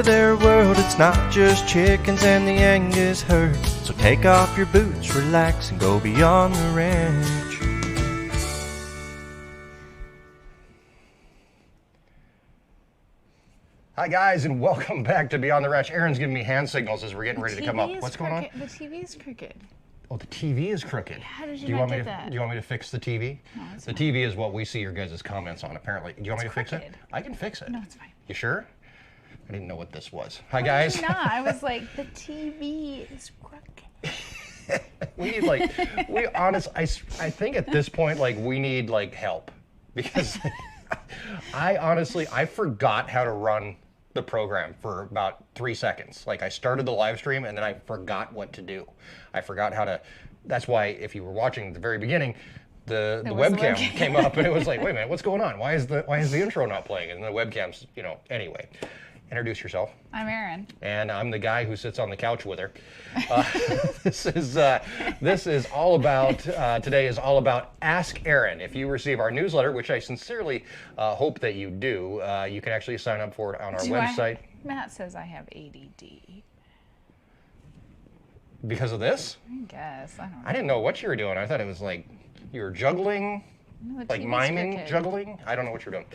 into their world. It's not just chickens and the Angus herd. So take off your boots, relax, and go beyond the ranch. Hi guys, and welcome back to Beyond the Ranch. Erin's giving me hand signals as we're getting ready to come up. What's going on? The TV is crooked. Oh, the TV is crooked. How did you not get that? Do you want me to fix the TV? No, it's the TV is what we see your guys' comments on, apparently. Do you want me to fix it? I can fix it. No, it's fine. You sure? I didn't know what this was. Hi guys. No, I was like, the TV is crooked. We need I think at this point, we need help. Because I forgot how to run the program for about 3 seconds. I started the live stream and then I forgot what to do. I forgot how to, that's why if you were watching at the very beginning, the webcam came up and it was like, wait a minute, what's going on? Why is the intro not playing? And the webcam's, anyway. Introduce yourself. I'm Erin. And I'm the guy who sits on the couch with her. This is all about, today is all about Ask Erin. If you receive our newsletter, which I sincerely hope that you do, you can actually sign up for it on our website. Matt says I have ADD. Because of this? I guess. I don't know. I didn't know what you were doing. I thought it was you were juggling, No, miming, crooked. juggling. I don't know what you're doing.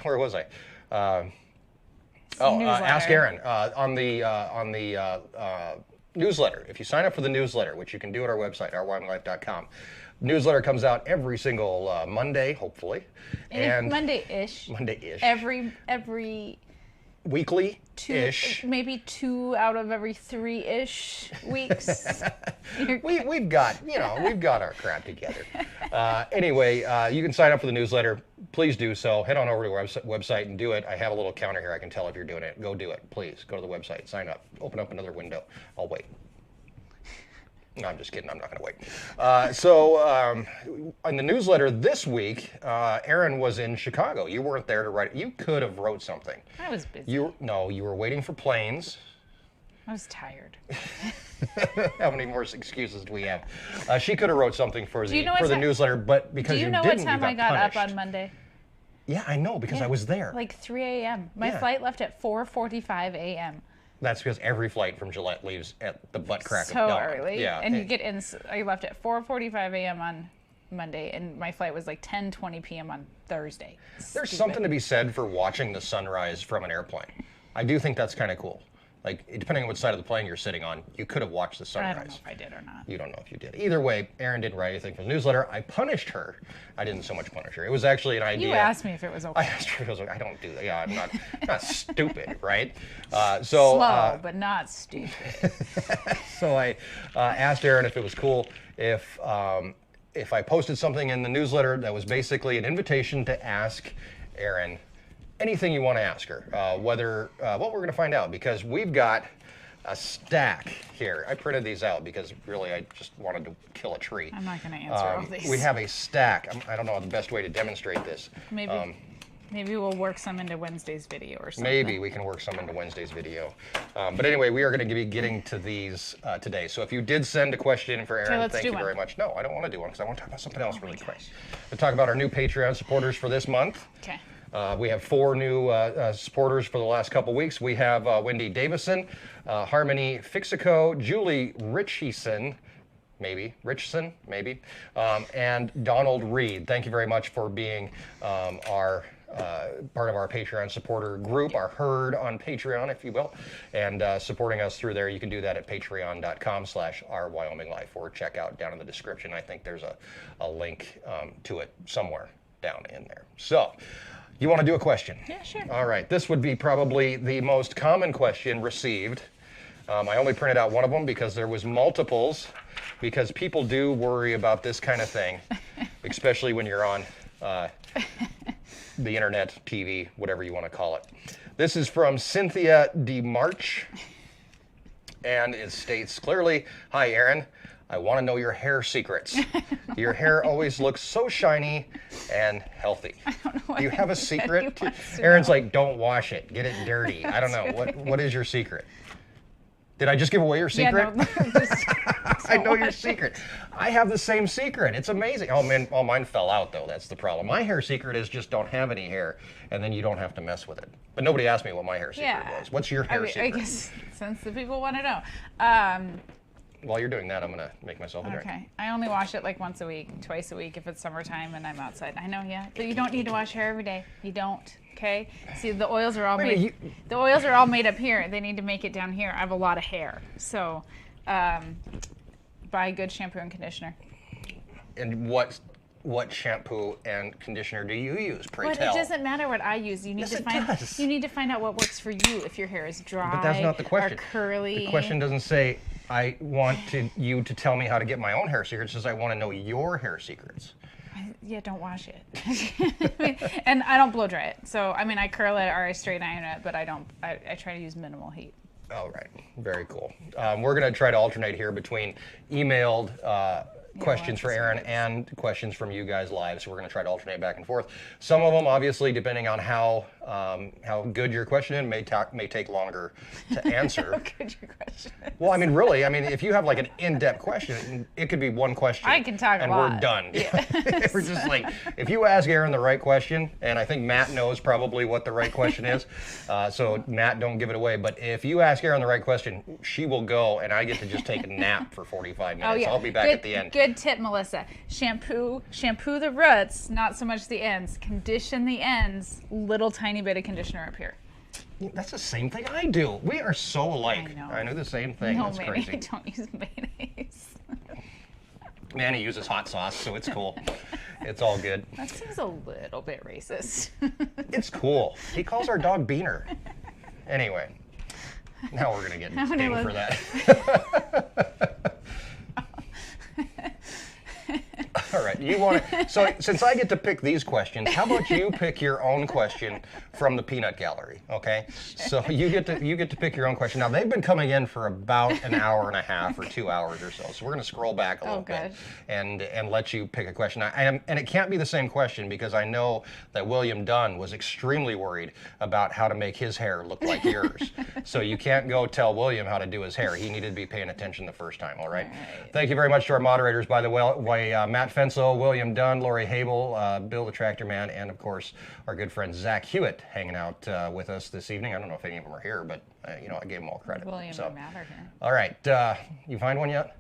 Where was I? Ask Erin on the newsletter. If you sign up for the newsletter, which you can do at our website, ourwyominglife.com, newsletter comes out every single Monday, hopefully, and Monday-ish. Monday-ish. Every weekly-ish. Maybe 2 out of every 3-ish weeks. We've got our crap together. Anyway, you can sign up for the newsletter. Please do so. Head on over to our website and do it. I have a little counter here. I can tell if you're doing it. Go do it. Please go to the website. Sign up. Open up another window. I'll wait. No, I'm just kidding. I'm not going to wait. In the newsletter this week, Erin was in Chicago. You weren't there to write it. You could have wrote something. I was busy. You were waiting for planes. I was tired. How many more excuses do we have? She could have wrote something for the newsletter, but because you didn't, what time I got punished. up on Monday? Yeah, I know, because I was there. 3 a.m. My flight left at 4:45 a.m. That's because every flight from Gillette leaves at the butt crack of dawn. So early. Yeah. And you get in, I left at 4:45 a.m. on Monday, and my flight was 10:20 p.m. on Thursday. There's something to be said for watching the sunrise from an airplane. I do think that's kind of cool. Depending on what side of the plane you're sitting on, you could have watched the sunrise. I don't know if I did or not. You don't know if you did. Either way, Erin didn't write anything for the newsletter. I punished her. I didn't so much punish her. It was actually an idea. You asked me if it was okay. I asked her. I was like, I don't do that. Yeah, I'm not stupid, right? Slow, but not stupid. So I asked Erin if it was cool if I posted something in the newsletter that was basically an invitation to ask Erin anything you want to ask her, what we're going to find out, because we've got a stack here. I printed these out because really I just wanted to kill a tree. I'm not going to answer all these. We have a stack. I don't know the best way to demonstrate this. Maybe we'll work some into Wednesday's video or something. Maybe we can work some into Wednesday's video. But anyway, we are going to be getting to these today. So if you did send a question for Erin, thank you very much. No, I don't want to do one because I want to talk about something else really quick. We'll talk about our new Patreon supporters for this month. Okay. We have 4 new supporters for the last couple weeks. We have Wendy Davison, Harmony Fixico, Julie Richardson, maybe, and Donald Reed. Thank you very much for being our part of our Patreon supporter group, our herd on Patreon, if you will, and supporting us through there. You can do that at patreon.com/ourwyominglife, or check out down in the description. I think there's a link to it somewhere down in there. So, you want to do a question? Yeah, sure. All right. This would be probably the most common question received. I only printed out one of them because there was multiples, because people do worry about this kind of thing, especially when you're on the internet, TV, whatever you want to call it. This is from Cynthia DeMarch, and it states clearly, "Hi, Erin. I want to know your hair secrets. Your hair always looks so shiny and healthy. I don't know. Do you have a secret?" Erin's like, "Don't wash it. Get it dirty." I don't know. What is your secret? Did I just give away your secret? Yeah, no, just I know your secret. I have the same secret. It's amazing. Oh man, all mine fell out though. That's the problem. My hair secret is just don't have any hair, and then you don't have to mess with it. But nobody asked me what my hair secret was. What's your hair secret? I guess since the people want to know. While you're doing that, I'm gonna make myself a drink. Okay. I only wash it like once a week, twice a week if it's summertime and I'm outside. I know, yeah. But you don't need to wash hair every day. You don't. Okay. See, the oils are all made. The oils are all made up here. They need to make it down here. I have a lot of hair, so buy good shampoo and conditioner. And what shampoo and conditioner do you use? Pray But tell. it doesn't matter what I use. You need Yes, to it find. does. You need to find out what works for you. If your hair is dry, But that's not the question. or curly. The question doesn't say I want you to tell me how to get my own hair secrets. It says I want to know your hair secrets. Yeah, don't wash it. And I don't blow dry it. So, I mean, I curl it or I straight iron it, but I don't. I try to use minimal heat. All right, very cool. We're going to try to alternate here between emailed questions for Erin and questions from you guys live. So we're going to try to alternate back and forth. Some of them, obviously, depending on how good your question is, may take longer to answer. How good your question is. Well, I mean, really, if you have like an in-depth question, it could be one question. I can talk a and lot. we're done. Yeah. We're just like, if you ask Erin the right question, and I think Matt knows probably what the right question is, so Matt, don't give it away. But if you ask Erin the right question, she will go, and I get to just take a nap for 45 minutes. Oh, yeah. I'll be back at the end. Good tip, Melissa. Shampoo the roots, not so much the ends. Condition the ends. Little tiny bit of conditioner up here. That's the same thing I do. We are so alike. I know. I know the same thing. No, That's mayonnaise. crazy. Don't use mayonnaise. Manny uses hot sauce, so it's cool. It's all good. That seems a little bit racist. It's cool. He calls our dog Beaner. Anyway, now we're gonna get dinged for that. All right, you want to? So since I get to pick these questions, how about you pick your own question from the peanut gallery? Okay, so you get to pick your own question. Now they've been coming in for about an hour and a half or 2 hours or so. So we're going to scroll back a little bit and let you pick a question. And it can't be the same question because I know that William Dunn was extremely worried about how to make his hair look like yours. So you can't go tell William how to do his hair. He needed to be paying attention the first time. All right. Thank you very much to our moderators, by the way, Matt Fensel, William Dunn, Lori Habel, Bill the Tractor Man, and of course our good friend Zach Hewitt hanging out with us this evening. I don't know if any of them are here, but I gave them all credit. William and Matt are here. All right, you find one yet?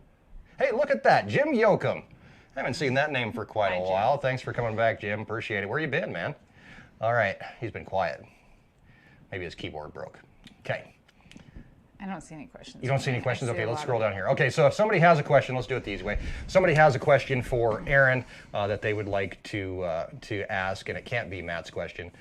Hey, look at that, Jim Yoakum. I haven't seen that name for quite a while. Thanks for coming back, Jim. Appreciate it. Where you been, man? All right, he's been quiet. Maybe his keyboard broke. Okay. I don't see any questions. You don't see any questions? Okay, let's scroll down here. Okay, so if somebody has a question, let's do it the easy way. Somebody has a question for Erin that they would like to ask, and it can't be Matt's question.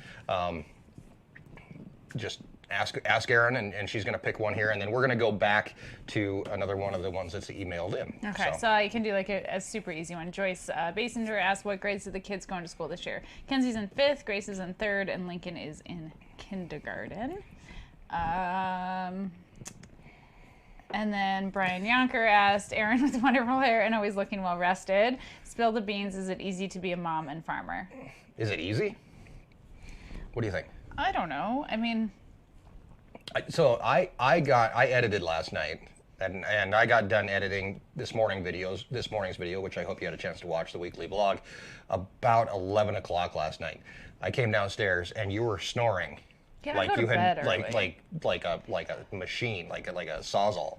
Just ask Erin, and she's going to pick one here, and then we're going to go back to another one of the ones that's emailed in. Okay, so I can do like a super easy one. Joyce Basinger asked, what grades are the kids going to school this year? Kenzie's in 5th, Grace is in 3rd, and Lincoln is in kindergarten. And then Brian Yonker asked, Erin with wonderful hair and always looking well rested. Spill the beans, is it easy to be a mom and farmer? Is it easy? What do you think? I don't know. I mean... So I edited last night, and I got done editing this morning's video, which I hope you had a chance to watch, the weekly vlog, about 11 o'clock last night. I came downstairs and you were snoring. Yeah, like you had like a machine, like a sawzall.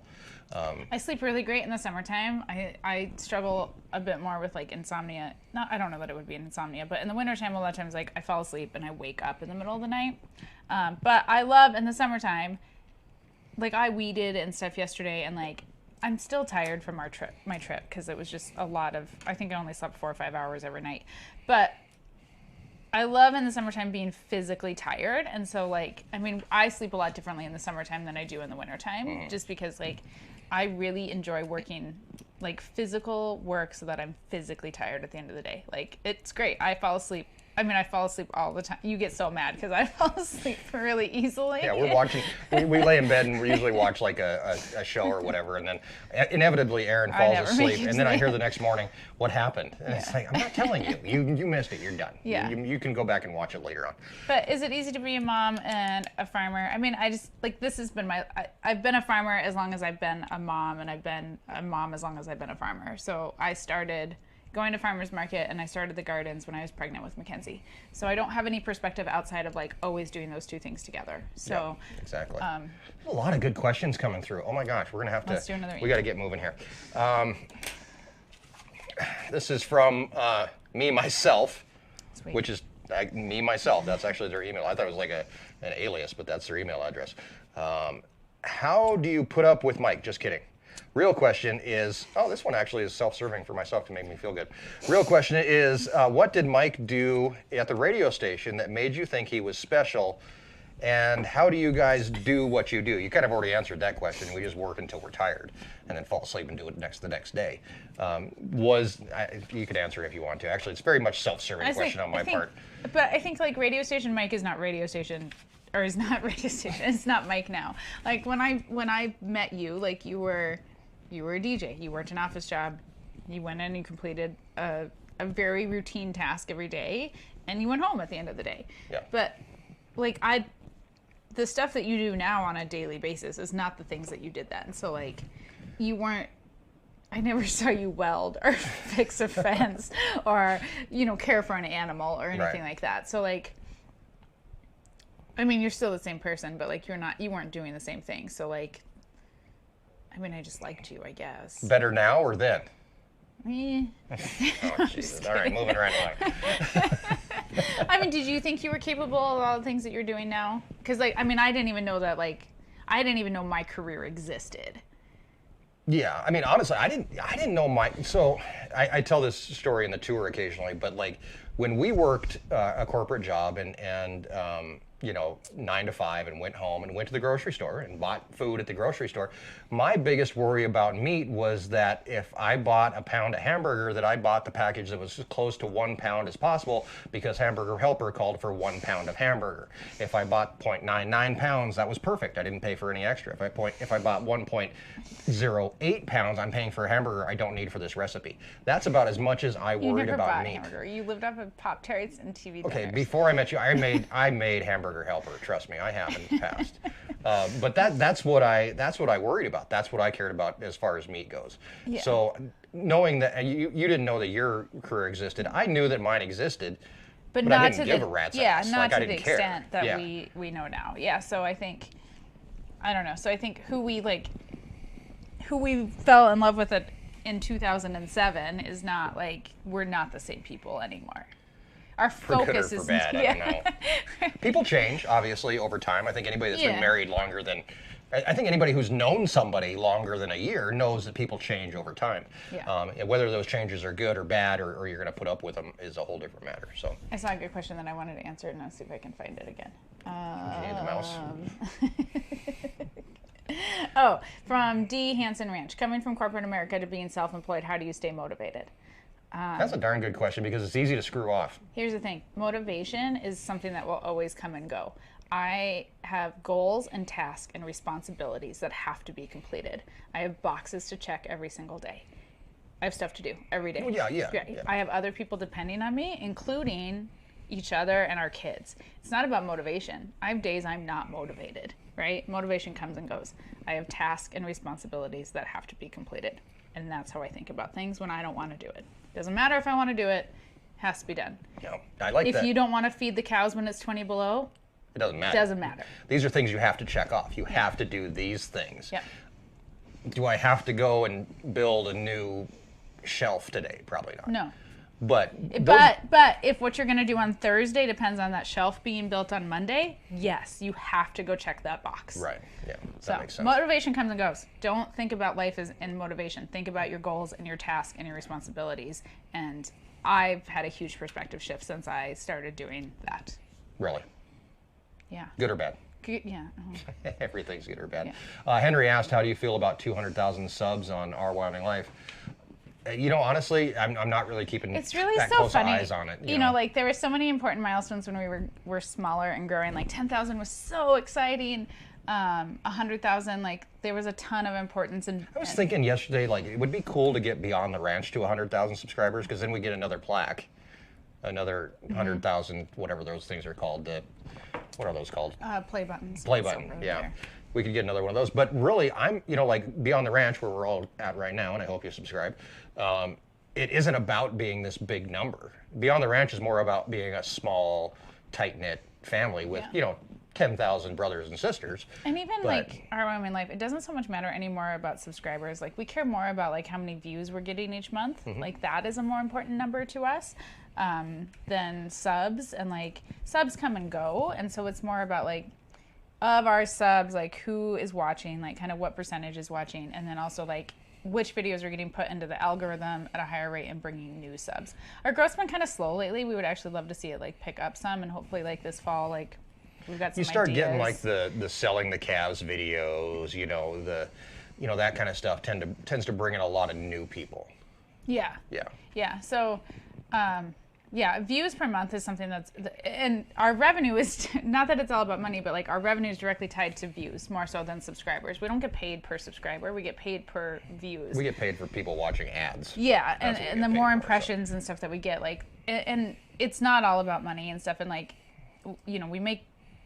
I sleep really great in the summertime. I struggle a bit more with like insomnia. I don't know that it would be an insomnia, but in the wintertime, a lot of times like I fall asleep and I wake up in the middle of the night. But I love in the summertime, like I weeded and stuff yesterday, and like I'm still tired from my trip because it was just a lot of. I think I only slept 4 or 5 hours every night, but I love in the summertime being physically tired. And so like, I mean, I sleep a lot differently in the summertime than I do in the wintertime, just because like I really enjoy working like physical work so that I'm physically tired at the end of the day. Like it's great. I fall asleep I mean, I fall asleep all the time. You get so mad because I fall asleep really easily. Yeah, we're watching. We lay in bed and we usually watch like a show or whatever, and then inevitably Erin falls asleep, and then I hear the next morning what happened, and it's like, I'm not telling you. You missed it. You're done. Yeah. You can go back and watch it later on. But is it easy to be a mom and a farmer? I mean, I just like this has been I've been a farmer as long as I've been a mom, and I've been a mom as long as I've been a farmer. So I started going to farmers market and I started the gardens when I was pregnant with Mackenzie. So I don't have any perspective outside of like always doing those two things together. So yeah, exactly. A lot of good questions coming through. Oh my gosh, we're gonna have let's do another we got to get moving here. This is from me myself, Sweet. which is me myself. That's actually their email. I thought it was like an alias, but that's their email address. How do you put up with Mike? Just kidding. Real question is, this one actually is self-serving for myself to make me feel good. Real question is, what did Mike do at the radio station that made you think he was special? And how do you guys do what you do? You kind of already answered that question. We just work until we're tired and then fall asleep and do it the next day. You could answer it if you want to. Actually, it's very much self-serving question on my part. But I think like radio station Mike is not radio station. Or is not radio station. It's not Mike now. Like when I met you, like you were a DJ. You worked an office job. You went in and you completed a very routine task every day, and you went home at the end of the day. Yeah. But like the stuff that you do now on a daily basis is not the things that you did then. So like you weren't. I never saw you weld or fix a fence or care for an animal or anything like that. So like. I mean, you're still the same person, but like you weren't doing the same thing. So like, I mean, I just liked you, I guess. Better now or then? Oh, Jesus. All right, moving right along. I mean, did you think you were capable of all the things that you're doing now? Because like, I mean, I didn't even know that I didn't even know my career existed. Yeah, I mean, honestly, I didn't know so I tell this story in the tour occasionally, but like when we worked a corporate job and 9 to 5 and went home and went to the grocery store and bought food at the grocery store, my biggest worry about meat was that if I bought a pound of hamburger, that I bought the package that was as close to 1 pound as possible because Hamburger Helper called for 1 pound of hamburger. If I bought 0.99 pounds, that was perfect. I didn't pay for any extra. If I bought 1.08 pounds, I'm paying for a hamburger I don't need for this recipe. That's about as much as I worried about meat. Hamburger. You lived off of Pop-Tarts and TV dinners. Okay, before I met you, I made Hamburger Helper. Trust me, I have in the past. But that's what I worried about. That's what I cared about as far as meat goes. Yeah. So knowing that you didn't know that your career existed, I knew that mine existed. But not I didn't give a rat's ass. Not like, to the extent that we know now. Yeah. So I think, I don't know. So I think who we fell in love with it in 2007 is not like we're not the same people anymore. Our focus is bad, I don't know. People change, obviously, over time. I think anybody that's been married longer than, I think anybody who's known somebody longer than a year knows that people change over time. Yeah. Whether those changes are good or bad or you're going to put up with them is a whole different matter. So I saw a good question that I wanted to answer, and I'll see if I can find it again. You need the mouse. Oh, from D. Hansen Ranch. Coming from corporate America to being self-employed, how do you stay motivated? That's a darn good question because it's easy to screw off. Here's the thing. Motivation is something that will always come and go. I have goals and tasks and responsibilities that have to be completed. I have boxes to check every single day. I have stuff to do every day. Well, yeah. I have other people depending on me, including each other and our kids. It's not about motivation. I have days I'm not motivated, right? Motivation comes and goes. I have tasks and responsibilities that have to be completed. And that's how I think about things when I don't want to do it. Doesn't matter if I want to do it, has to be done. Yeah, I like that. If you don't want to feed the cows when it's 20 below, it doesn't matter. It doesn't matter. These are things you have to check off. You have to do these things. Yep. Do I have to go and build a new shelf today? Probably not. No. But if what you're going to do on Thursday depends on that shelf being built on Monday, yes, you have to go check that box. Right. Yeah. That makes sense. Motivation comes and goes. Don't think about life as in motivation. Think about your goals and your tasks and your responsibilities. And I've had a huge perspective shift since I started doing that. Really? Yeah. Good or bad? Yeah. Everything's good or bad. Yeah. Henry asked, how do you feel about 200,000 subs on Our Wyoming Life? You know, honestly, I'm not really keeping It's really that so close funny. eyes on it. You know, like there were so many important milestones when we were smaller and growing. Like 10,000 was so exciting. 100,000, like there was a ton of importance. And I was thinking yesterday, like it would be cool to get Beyond the Ranch to 100,000 subscribers, because then we get another plaque, another 100,000, whatever those things are called. What are those called? Play buttons. Play button, yeah. We could get another one of those. But really, I'm, you know, like Beyond the Ranch, where we're all at right now, and I hope you subscribe, it isn't about being this big number. Beyond the Ranch is more about being a small, tight-knit family with, you know, 10,000 brothers and sisters. And even like Our Wyoming Life, it doesn't so much matter anymore about subscribers. Like we care more about like how many views we're getting each month. Like that is a more important number to us than subs. And like subs come and go. And so it's more about like of our subs, like who is watching, like kind of what percentage is watching. And then also like which videos are getting put into the algorithm at a higher rate and bringing new subs. Our growth's been kind of slow lately. We would actually love to see it like pick up some, and hopefully like this fall, like we've got some you start ideas. getting like the selling the calves videos, you know, that kind of stuff tends to bring in a lot of new people. Yeah. Yeah. Yeah. So, yeah, views per month is something that's, and our revenue is, not that it's all about money, but like our revenue is directly tied to views more so than subscribers. We don't get paid per subscriber. We get paid per views. We get paid for people watching ads. Yeah. And the more impressions and stuff that we get, like, and it's not all about money and stuff. And like, you know, we make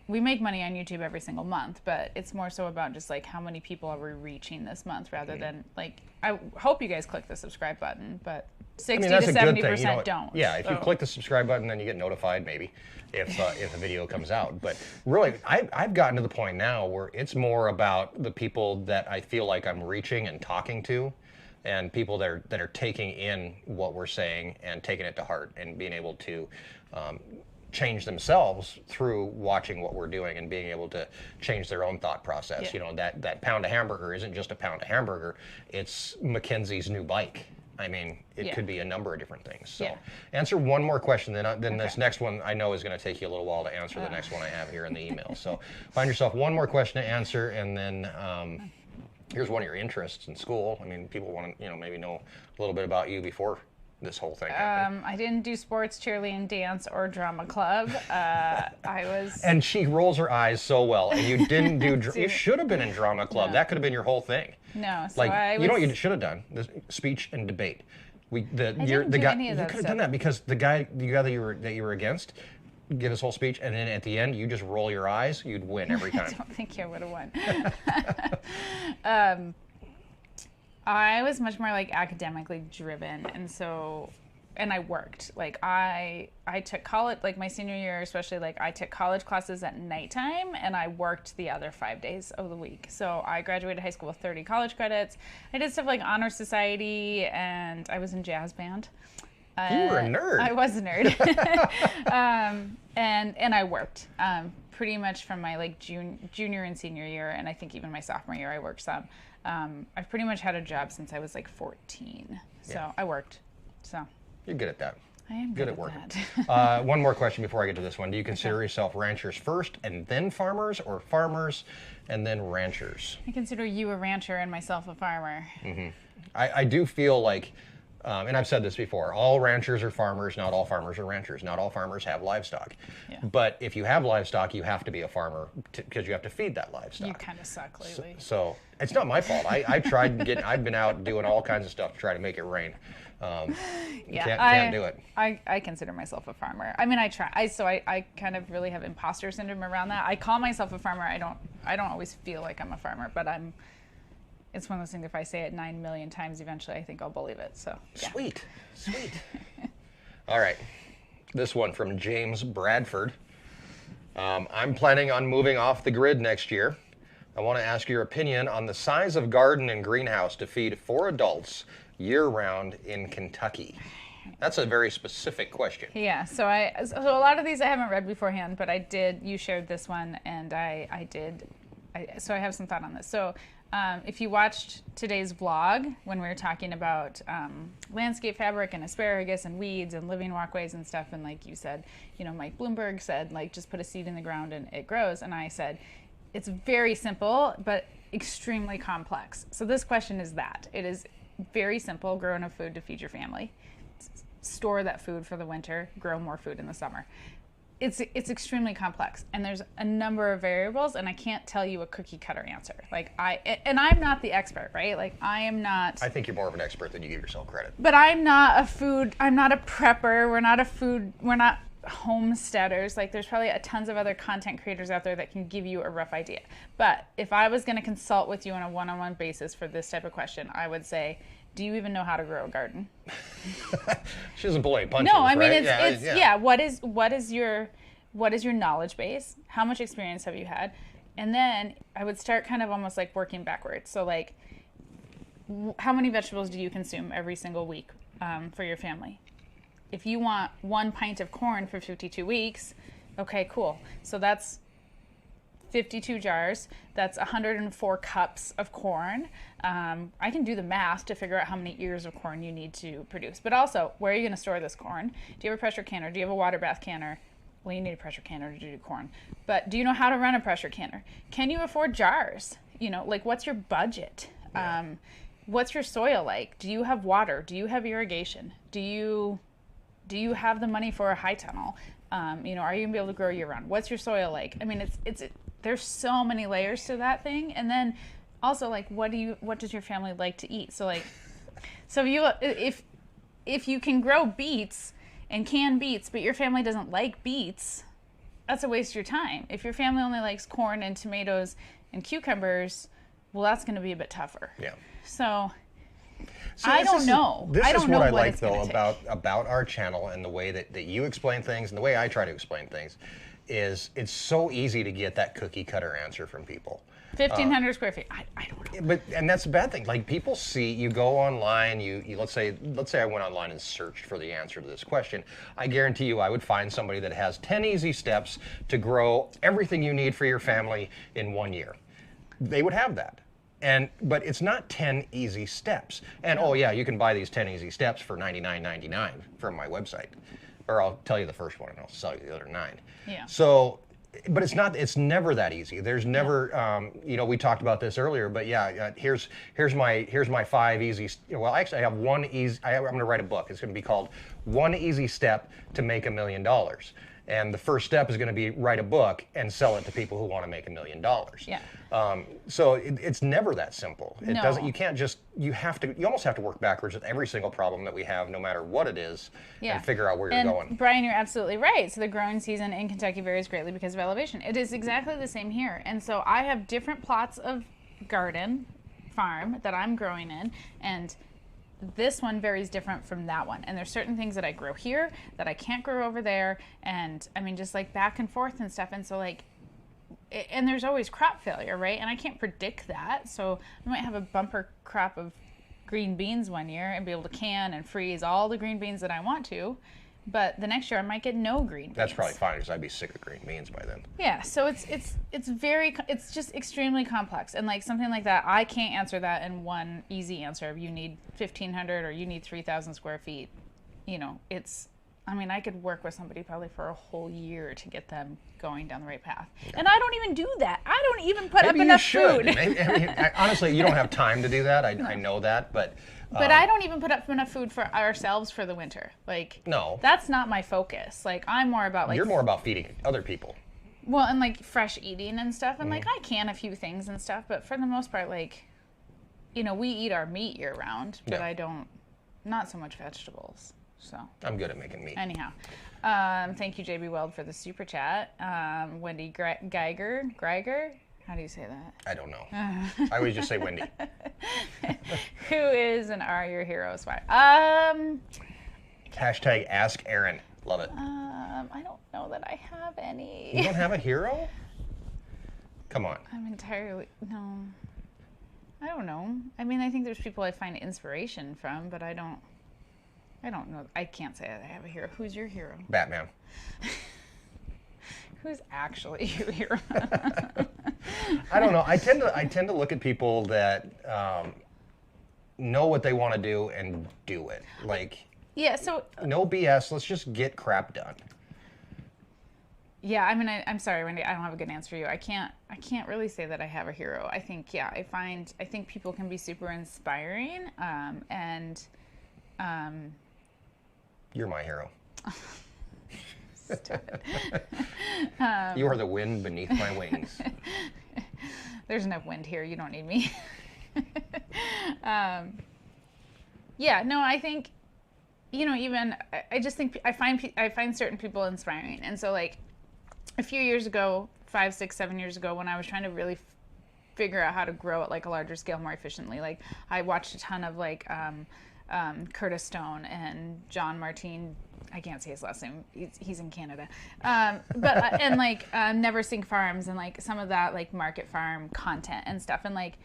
money on YouTube every single month, but it's more so about just like how many people are we reaching this month rather than like, I hope you guys click the subscribe button, but 60 to 70% don't. Yeah, if you click the subscribe button, then you get notified maybe if a video comes out. But really, I've gotten to the point now where it's more about the people that I feel like I'm reaching and talking to, and people that are taking in what we're saying and taking it to heart and being able to change themselves through watching what we're doing and being able to change their own thought process. Yeah. You know, that pound of hamburger isn't just a pound of hamburger, it's Mackenzie's new bike. I mean, it could be a number of different things. So answer one more question, then this next one I know is going to take you a little while to answer the next one I have here in the email. So find yourself one more question to answer, and then here's one of your interests in school. I mean, people want to, you know, maybe know a little bit about you before this whole thing happened. I didn't do sports, cheerleading, dance, or drama club. I was... And she rolls her eyes so well, and you didn't do... you should have been in drama club. No. That could have been your whole thing. No, so like, you know what you should have done? The speech and debate. You could have done that, because the guy that you were against give his whole speech, and then at the end you just roll your eyes, you'd win every time. I don't think I would have won. I was much more like academically driven, and I worked. Like I took college, like my senior year especially, like I took college classes at nighttime and I worked the other 5 days of the week. So I graduated high school with 30 college credits. I did stuff like honor society, and I was in jazz band. You were a nerd. I was a nerd. And I worked pretty much from my like junior and senior year, and I think even my sophomore year I worked some. I've pretty much had a job since I was like 14. So I worked. So you're good at that. I am good at working. One more question before I get to this one. Do you consider yourself ranchers first and then farmers, or farmers and then ranchers? I consider you a rancher and myself a farmer. Mm-hmm. I do feel like, and I've said this before, all ranchers are farmers, not all farmers are ranchers. Not all farmers have livestock. Yeah. But if you have livestock, you have to be a farmer because you have to feed that livestock. You kind of suck lately. So it's not my fault. I've been out doing all kinds of stuff to try to make it rain. Can't do it. I consider myself a farmer. I mean, I try. I kind of really have imposter syndrome around that. I call myself a farmer. I don't always feel like I'm a farmer, but it's one of those things, if I say it 9 million times, eventually I think I'll believe it. So yeah. Sweet. All right. This one from James Bradford. I'm planning on moving off the grid next year. I want to ask your opinion on the size of garden and greenhouse to feed 4 adults year-round in Kentucky. That's a very specific question. Yeah, so a lot of these I haven't read beforehand, but you shared this one, and so I have some thought on this. So if you watched today's vlog, when we were talking about landscape fabric and asparagus and weeds and living walkways and stuff, and like you said, you know, Mike Bloomberg said, like, just put a seed in the ground and it grows, and I said, it's very simple, but extremely complex. So this question is that. It is very simple, grow enough food to feed your family. Store that food for the winter, grow more food in the summer. It's extremely complex, and there's a number of variables, and I can't tell you a cookie cutter answer. Like I'm not the expert, right? Like I am not. I think you're more of an expert than you give yourself credit. But I'm not a prepper. We're not homesteaders. Like there's probably tons of other content creators out there that can give you a rough idea. But if I was going to consult with you on a one-on-one basis for this type of question, I would say, do you even know how to grow a garden? She doesn't pull any punches. No, I mean right? yeah. What is your knowledge base? How much experience have you had? And then I would start kind of almost like working backwards. So like, how many vegetables do you consume every single week for your family? If you want 1 pint of corn for 52 weeks, okay, cool. So that's 52 jars. That's 104 cups of corn. I can do the math to figure out how many ears of corn you need to produce. But also, where are you going to store this corn? Do you have a pressure canner? Do you have a water bath canner? Well, you need a pressure canner to do corn. But do you know how to run a pressure canner? Can you afford jars? Like what's your budget? Yeah. What's your soil like? Do you have water? Do you have irrigation? Do you have the money for a high tunnel? Are you going to be able to grow year round? What's your soil like? I mean, there's so many layers to that thing. And then also like, what does your family like to eat? So like, if you can grow beets and can beets, but your family doesn't like beets, that's a waste of your time. If your family only likes corn and tomatoes and cucumbers, well, that's going to be a bit tougher. Yeah. So I don't know. This I don't is know what I what like it's though gonna about our channel and the way that you explain things and the way I try to explain things is it's so easy to get that cookie cutter answer from people. 1,500 square feet. I don't know. And that's a bad thing. Like people see, you go online, you let's say I went online and searched for the answer to this question. I guarantee you I would find somebody that has 10 easy steps to grow everything you need for your family in 1 year. They would have that. But it's not 10 easy steps. And oh yeah, you can buy these 10 easy steps for $99.99 from my website. Or I'll tell you the first one and I'll sell you the other 9. Yeah. So, but it's never that easy. There's never, we talked about this earlier, but yeah, here's my 5 easy, well, actually I have one easy, I'm going to write a book. It's going to be called 1 Easy Step to Make $1 Million. And the first step is going to be write a book and sell it to people who want to make $1 million. Yeah. So it's never that simple. It No. doesn't. You can't just. You almost have to work backwards with every single problem that we have, no matter what it is, and figure out where you're going. Brian, you're absolutely right. So the growing season in Kentucky varies greatly because of elevation. It is exactly the same here. And so I have different plots of farm that I'm growing in, and this one varies different from that one. And there's certain things that I grow here that I can't grow over there. And I mean, just like back and forth and stuff. And so like, and there's always crop failure, right? And I can't predict that. So I might have a bumper crop of green beans one year and be able to can and freeze all the green beans that I want to. But the next year I might get no green beans. That's probably fine because I'd be sick of green beans by then. Yeah, so it's just extremely complex, and like something like that, I can't answer that in one easy answer. You need 1,500 or you need 3,000 square feet. I could work with somebody probably for a whole year to get them going down the right path. Yeah. And I don't even do that. I don't even put up enough food. Honestly, you don't have time to do that. I know that, but. But I don't even put up enough food for ourselves for the winter. Like, no, that's not my focus. Like, I'm more about like. You're more about feeding other people. Well, and like fresh eating and stuff, and like I can a few things and stuff, but for the most part, like, we eat our meat year round, but I don't, not so much vegetables. So. I'm good at making meat. Anyhow, thank you, JB Weld, for the super chat. Wendy Geiger. How do you say that? I don't know. I always just say Wendy. Who is and are your heroes? Why? Hashtag Ask Erin. Love it. I don't know that I have any. You don't have a hero? Come on. No. I don't know. I mean, I think there's people I find inspiration from, but I don't know. I can't say that I have a hero. Who's your hero? Batman. Who's actually your hero? I don't know. I tend to look at people that know what they want to do and do it. Like, yeah. So no BS. Let's just get crap done. Yeah, I mean, I'm sorry, Wendy. I don't have a good answer for you. I can't really say that I have a hero. I think, yeah, I think people can be super inspiring, and You're my hero. stop it. You are the wind beneath my wings. There's enough wind here. You don't need me. Yeah, no, I think, even I just think I find certain people inspiring, and so like a few years ago, 5, 6, 7 years ago, when I was trying to really figure out how to grow at like a larger scale more efficiently, like I watched a ton of like Curtis Stone and John Martin. I can't say his last name. He's in Canada, but and like Never Sink Farms and like some of that like market farm content and stuff, and like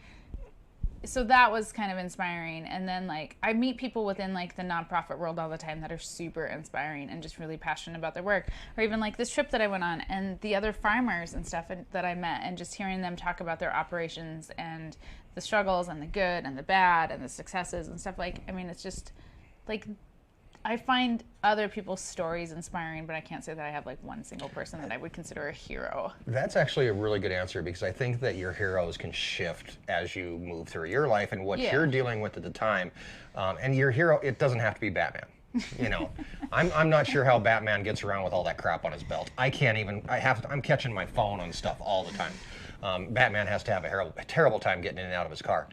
so that was kind of inspiring. And then like I meet people within like the nonprofit world all the time that are super inspiring and just really passionate about their work, or even like this trip that I went on and the other farmers and stuff that I met, and just hearing them talk about their operations and the struggles and the good and the bad and the successes and stuff. Like, I mean, it's just like I find other people's stories inspiring, but I can't say that I have like one single person that I would consider a hero. That's actually a really good answer, because I think that your heroes can shift as you move through your life and what you're dealing with at the time. And your hero, it doesn't have to be Batman. I'm not sure how Batman gets around with all that crap on his belt. I can't even. I'm catching my phone on stuff all the time. Batman has to have a terrible time getting in and out of his car.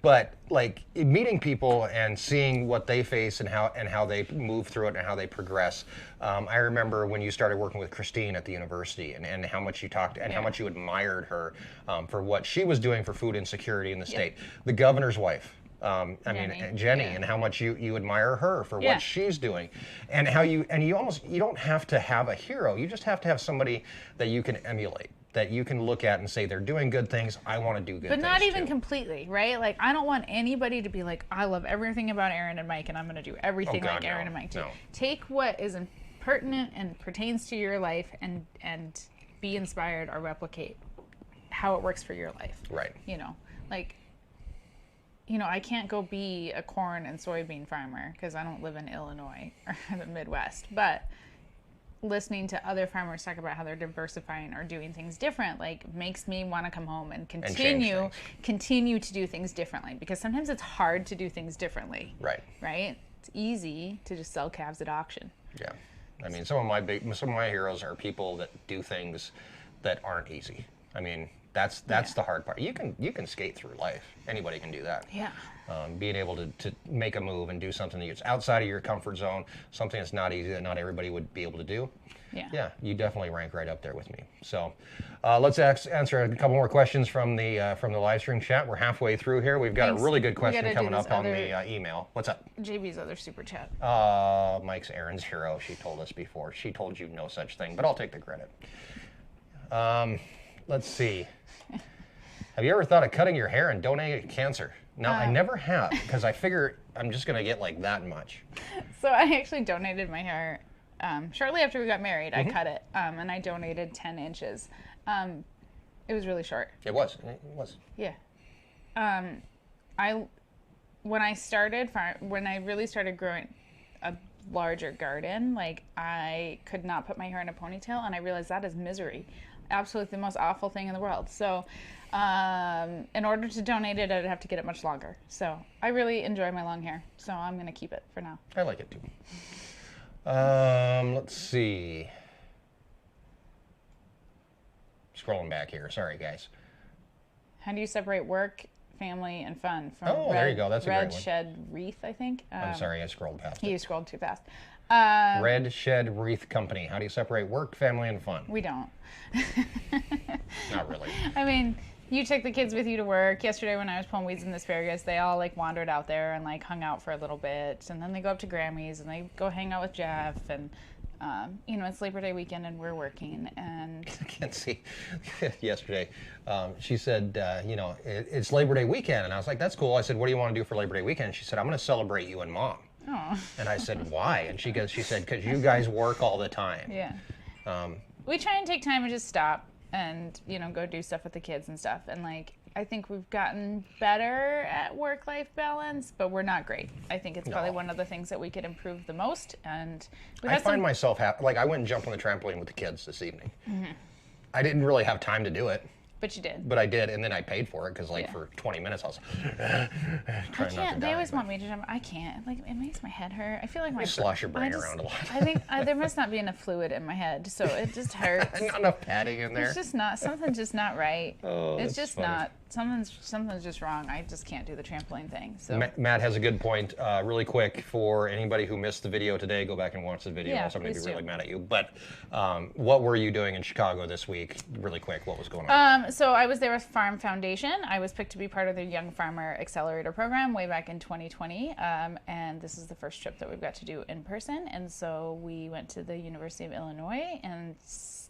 But like meeting people and seeing what they face and how they move through it and how they progress. I remember when you started working with Christine at the university, and how much you talked and how much you admired her for what she was doing for food insecurity in the state. The governor's wife. Jenny, and how much you admire her for what she's doing, and how you don't have to have a hero. You just have to have somebody that you can emulate, that you can look at and say they're doing good things. I want to do good things. But not even too. Completely, right? Like I don't want anybody to be like, I love everything about Erin and Mike, and I'm going to do everything like Erin and Mike do. No. Take what is pertinent and pertains to your life, and be inspired or replicate how it works for your life. Right. I can't go be a corn and soybean farmer because I don't live in Illinois or the Midwest. But listening to other farmers talk about how they're diversifying or doing things different, like makes me want to come home and continue to do things differently, because sometimes it's hard to do things differently. Right? It's easy to just sell calves at auction. Yeah. I mean, some of my heroes are people that do things that aren't easy. I mean, that's the hard part. You can skate through life. Anybody can do that. Yeah. Being able to make a move and do something that's outside of your comfort zone, something that's not easy, that not everybody would be able to do. Yeah, you definitely rank right up there with me. So let's answer a couple more questions from the live stream chat. We're halfway through here. We've got a really good question coming up on the email. What's up? JB's other super chat. Mike's Erin's hero. She told us before. She told you no such thing, but I'll take the credit. Let's see. Have you ever thought of cutting your hair and donating it to cancer? No, I never have, because I figure I'm just going to get like that much. So I actually donated my hair shortly after we got married. I cut it, and I donated 10 inches. It was really short. It was. Yeah. When I really started growing a larger garden, like I could not put my hair in a ponytail, and I realized that is misery. Absolutely the most awful thing in the world. So in order to donate it, I'd have to get it much longer. So I really enjoy my long hair, so I'm going to keep it for now. I like it too. Let's see. Scrolling back here. Sorry, guys. How do you separate work, family, and fun from there you go. That's a great one. Red Shed Wreath, I think. I'm sorry, I scrolled past it. You scrolled too fast. Red Shed Wreath Company. How do you separate work, family, and fun? We don't. Not really. I mean, you took the kids with you to work. Yesterday when I was pulling weeds in the asparagus, they all like wandered out there and like hung out for a little bit. And then they go up to Grammy's and they go hang out with Jeff. And, it's Labor Day weekend and we're working. And I can't see. Yesterday, she said, it's Labor Day weekend. And I was like, that's cool. I said, what do you want to do for Labor Day weekend? She said, I'm going to celebrate you and Mom. Oh. And I said, why? And she said, because you guys work all the time. Yeah. We try and take time and just stop and, go do stuff with the kids and stuff. And like, I think we've gotten better at work-life balance, but we're not great. I think it's probably one of the things that we could improve the most. And I find myself like I went and jumped on the trampoline with the kids this evening. I didn't really have time to do it. But you did. But I did, and then I paid for it because, like, for 20 minutes I was trying not to die. They always want me to jump. I can't. Like, it makes my head hurt. I feel like You slosh your brain around a lot. I think there must not be enough fluid in my head, so it just hurts. Not enough padding in there. It's just not. Something's just not right. Oh, it's just funny. not. Something's just wrong. I just can't do the trampoline thing. So Matt has a good point. Really quick, for anybody who missed the video today, go back and watch the video. Yeah, I'm going to be please really do. mad at you. But what were you doing in Chicago this week? Really quick, what was going on? So I was there with Farm Foundation. I was picked to be part of their Young Farmer Accelerator program way back in 2020. And this is the first trip that we've got to do in person. And so we went to the University of Illinois and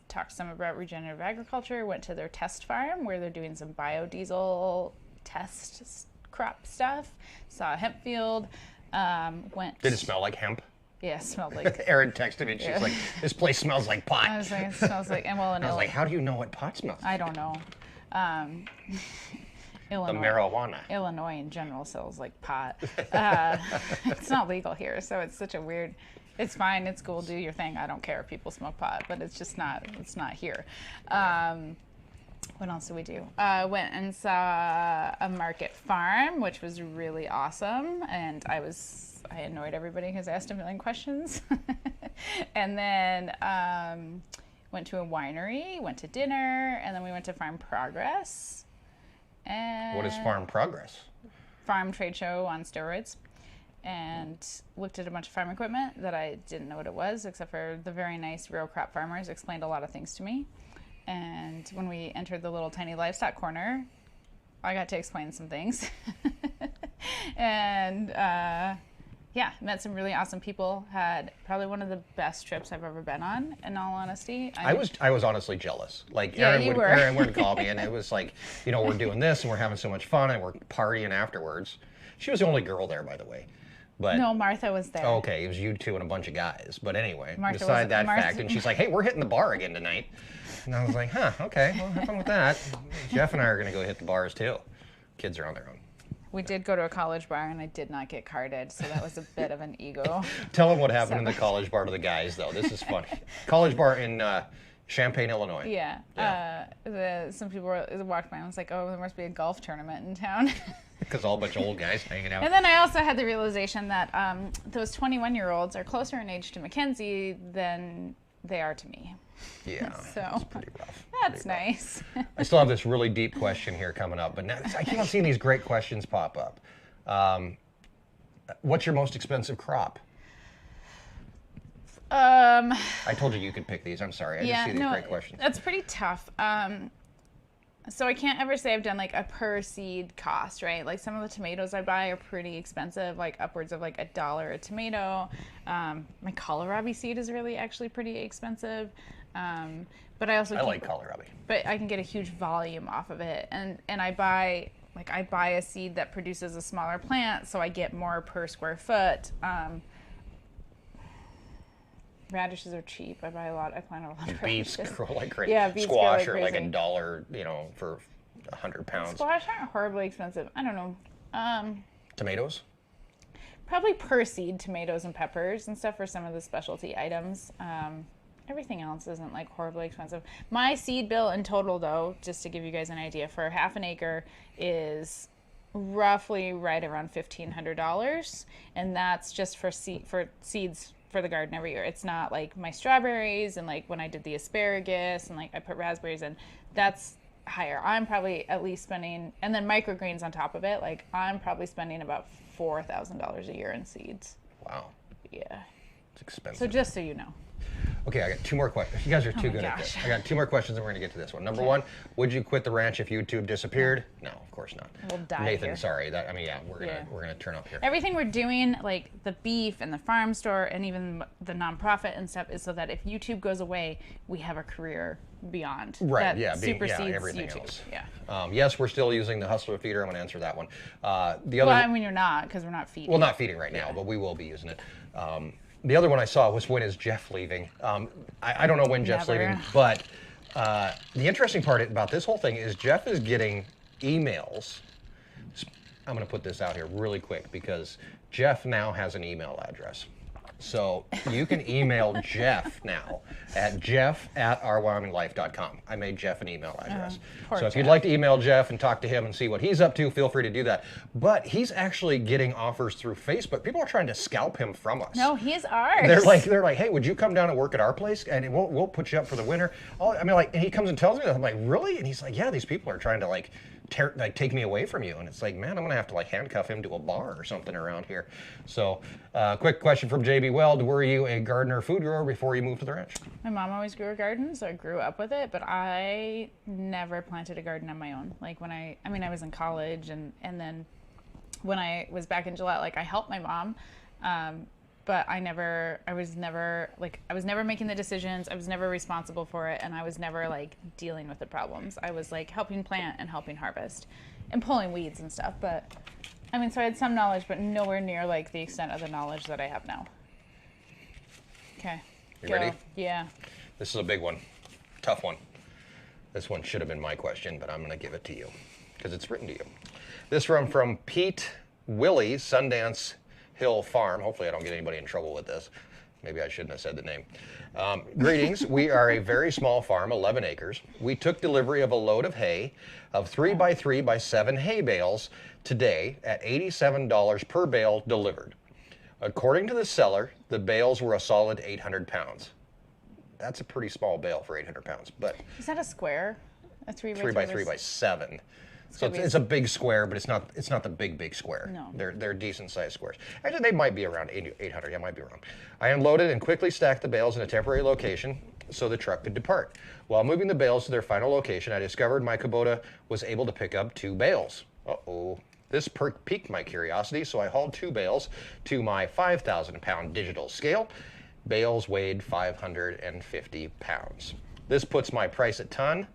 talked some about regenerative agriculture, went to their test farm where they're doing some biodiesel test crop stuff, saw a hemp field, Did it smell like hemp? Yeah, it smelled like... Erin texted me and she's like, this place smells like pot. I was like, it smells like... And well, in I was like, how do you know what pot smells like? I don't know. Illinois. The marijuana. Illinois in general smells like pot. It's not legal here, so it's such a weird... It's fine, it's cool, do your thing. I don't care if people smoke pot, but it's just not, it's not here. What else did we do? Went and saw a market farm, which was really awesome. And I annoyed everybody because I asked a million questions. And then went to a winery, went to dinner, and then we went to Farm Progress. And What is Farm Progress? Farm trade show on steroids. And looked at a bunch of farm equipment that I didn't know what it was, except for the very nice real crop farmers explained a lot of things to me. And when we entered the little tiny livestock corner, I got to explain some things. And yeah, met some really awesome people. Had probably one of the best trips I've ever been on, in all honesty. I was honestly jealous. Like, Yeah, Erin would call me, and it was like, you know, we're doing this, and we're having so much fun, and we're partying afterwards. She was the only girl there, by the way. But No, Martha was there. oh, okay, it was you two and a bunch of guys. But anyway, Martha beside that Martha- fact, and she's like, hey, we're hitting the bar again tonight. And I was like, huh, okay, well, have fun with that. Jeff and I are going to go hit the bars, too. Kids are on their own. We did go to a college bar, and I did not get carded, so that was a bit of an ego. Tell them what happened in the college bar to the guys, though. This is funny. College bar in Champaign, Illinois. Yeah. Some people walked by and was like, oh, there must be a golf tournament in town. Because all a bunch of old guys hanging out. And then I also had the realization that those 21-year-olds are closer in age to Mackenzie than they are to me. Yeah, So it's pretty rough. that's nice. I still have this really deep question here coming up, but now I keep on seeing these great questions pop up. What's your most expensive crop? I told you could pick these. I'm sorry. I just see these great questions. That's pretty tough. So I can't ever say I've done like a per seed cost, right? Like some of the tomatoes I buy are pretty expensive, like upwards of like $1 a tomato. My kohlrabi seed is really actually pretty expensive. But I also like kohlrabi. But I can get a huge volume off of it, and I buy a seed that produces a smaller plant, so I get more per square foot. Radishes are cheap. I buy a lot. I plant a lot of Beets radishes. grow like crazy. Yeah, beets Squash grow are like like crazy. $1, you know, for 100 pounds. Squash aren't horribly expensive. I don't know. Tomatoes? Probably per seed tomatoes and peppers and stuff for some of the specialty items. Everything else isn't like horribly expensive. My seed bill in total, though, just to give you guys an idea, for half an acre is roughly right around $1,500, and that's just for seeds for the garden every year. It's not like my strawberries and like when I did the asparagus and like I put raspberries in. That's higher. I'm probably at least spending, and then microgreens on top of it. Like I'm probably spending about $4,000 a year in seeds. Wow. Yeah. It's expensive. So just so you know. Okay, I got two more questions. You guys are too my good at gosh. this. I got two more questions and we're going to get to this one. Number one, would you quit the ranch if YouTube disappeared? No, of course not. We'll die Nathan, here. sorry. We're gonna turn up here. Everything we're doing, like the beef and the farm store and even the nonprofit and stuff, is so that if YouTube goes away, we have a career beyond. Right, that yeah, supersedes everything YouTube. else. Yeah. Yes, we're still using the Hustler feeder. I'm going to answer that one. The other Well, I mean, you're not, because we're not feeding. Well, not feeding right now, but we will be using it. The other one I saw was when is Jeff leaving? I don't know when Jeff's Never. leaving, but the interesting part about this whole thing is Jeff is getting emails. I'm going to put this out here really quick because Jeff now has an email address. So you can email Jeff now at jeff@ourwyominglife.com. I made Jeff an email address. So if you'd like to email Jeff and talk to him and see what he's up to, feel free to do that. But he's actually getting offers through Facebook. People are trying to scalp him from us. No, he's ours. They're like, hey, would you come down and work at our place and we'll put you up for the winter? I mean, like, and he comes and tells me that. I'm like, really? And he's like, yeah, these people are trying to take me away from you. And it's like, man, I'm gonna have to handcuff him to a bar or something around here. So quick question from JB Weld: were you a gardener, food grower before you moved to the ranch? My mom always grew a garden, so I grew up with it, but I never planted a garden on my own. Like when I was in college and then when I was back in Gillette, I helped my mom, but I was never making the decisions. I was never responsible for it, and I was never dealing with the problems. I was helping plant and helping harvest and pulling weeds and stuff. But so I had some knowledge, but nowhere near the extent of the knowledge that I have now. Okay. You ready? Yeah. This is a big one, tough one. This one should have been my question, but I'm going to give it to you because it's written to you. This one from Pete Willie, Sundance Hill Farm. Hopefully I don't get anybody in trouble with this. Maybe I shouldn't have said the name. Greetings. We are a very small farm, 11 acres. We took delivery of a load of hay of 3x3x7 hay bales today at $87 per bale delivered. According to the seller, the bales were a solid 800 pounds. That's a pretty small bale for 800 pounds. But is that a square? A 3x3x7. So it's a big square, but it's not the big square. No. They're decent sized squares. Actually, they might be around 800. I might be wrong. I unloaded and quickly stacked the bales in a temporary location so the truck could depart. While moving the bales to their final location, I discovered my Kubota was able to pick up 2 bales. Uh-oh. This piqued my curiosity, so I hauled 2 bales to my 5,000-pound digital scale. Bales weighed 550 pounds. This puts my price at ton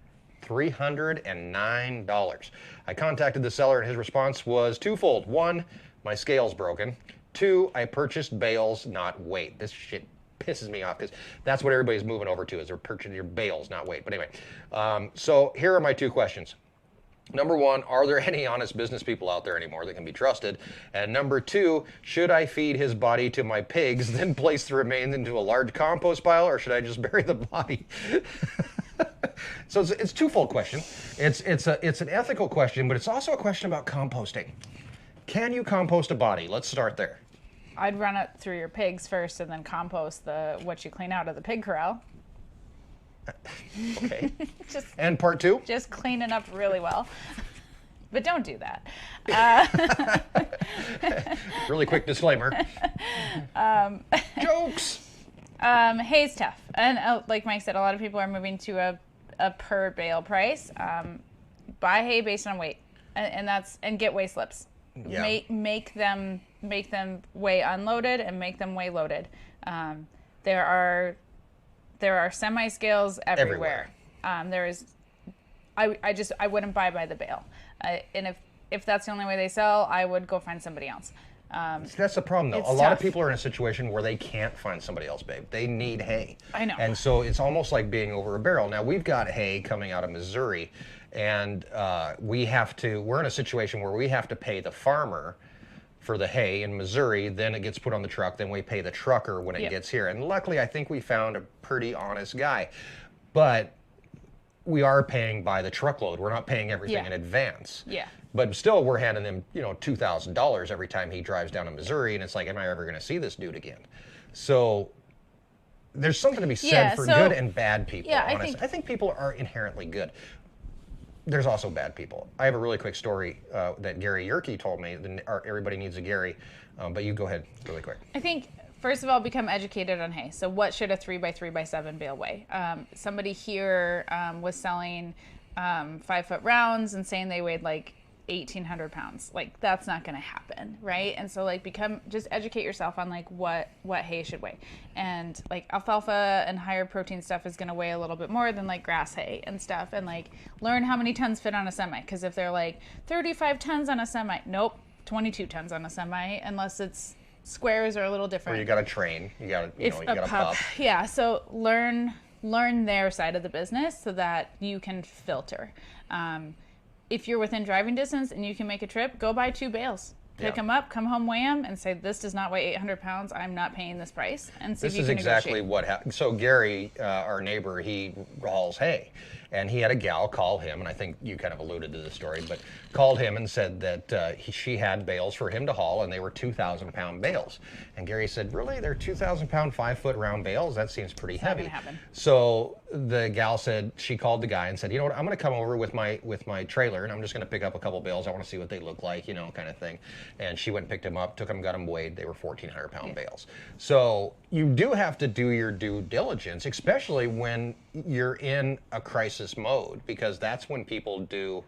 $309. I contacted the seller and his response was twofold. 1, my scale's broken. 2, I purchased bales, not weight. This shit pisses me off because that's what everybody's moving over to, is they're purchasing your bales, not weight. But anyway, so here are my 2 questions. Number 1, are there any honest business people out there anymore that can be trusted? And number 2, should I feed his body to my pigs, then place the remains into a large compost pile, or should I just bury the body? So it's a twofold question. It's an ethical question, but it's also a question about composting. Can you compost a body? Let's start there. I'd run it through your pigs first and then compost what you clean out of the pig corral. Okay. And part 2? Just clean it up really well. But don't do that. Really quick disclaimer. Jokes! Hay's tough. And like Mike said, a lot of people are moving to a per bale price. Buy hay based on weight. And get weigh slips. Yeah. Make them weigh unloaded and make them weigh loaded. There are semi scales everywhere. I wouldn't buy by the bale. And if that's the only way they sell, I would go find somebody else. That's the problem, though. A lot of people are in a situation where they can't find somebody else, babe. They need hay. I know. And so it's almost like being over a barrel. Now, we've got hay coming out of Missouri, and we're in a situation where we have to pay the farmer for the hay in Missouri, then it gets put on the truck, then we pay the trucker when it gets here. And luckily, I think we found a pretty honest guy. But we are paying by the truckload. We're not paying everything in advance. Yeah. But still, we're handing him, $2,000 every time he drives down to Missouri, and it's like, am I ever going to see this dude again? So there's something to be said for good and bad people. Yeah, I think people are inherently good. There's also bad people. I have a really quick story that Gary Yerke told me. Everybody needs a Gary, but you go ahead really quick. I think, first of all, become educated on hay. So what should a 3x3x7 bale weigh? Somebody here was selling 5-foot rounds and saying they weighed 1,800 pounds. That's not going to happen, right? And so just educate yourself on what hay should weigh. And alfalfa and higher protein stuff is going to weigh a little bit more than grass hay and stuff. And learn how many tons fit on a semi. Because if they're 35 tons on a semi, nope, 22 tons on a semi, unless it's squares are a little different. Or you got to train. You got to, you got to pup. Yeah. So learn their side of the business so that you can filter. if you're within driving distance and you can make a trip, go buy 2 bales. Pick them up, come home, weigh them, and say, this does not weigh 800 pounds. I'm not paying this price. And see if you can negotiate. This is exactly what happened. So Gary, our neighbor, he hauls hay. And he had a gal call him, and I think you kind of alluded to the story, but called him and said that she had bales for him to haul, and they were 2,000-pound bales. And Gary said, really? They're 2,000-pound, 5-foot round bales? That seems pretty heavy. Not gonna happen. So the gal said, she called the guy and said, you know what, I'm going to come over with my trailer, and I'm just going to pick up a couple bales. I want to see what they look like, you know, kind of thing. And she went and picked them up, took them, got them weighed. They were 1,400-pound bales. So you do have to do your due diligence, especially when you're in a crisis mode, because that's when people do.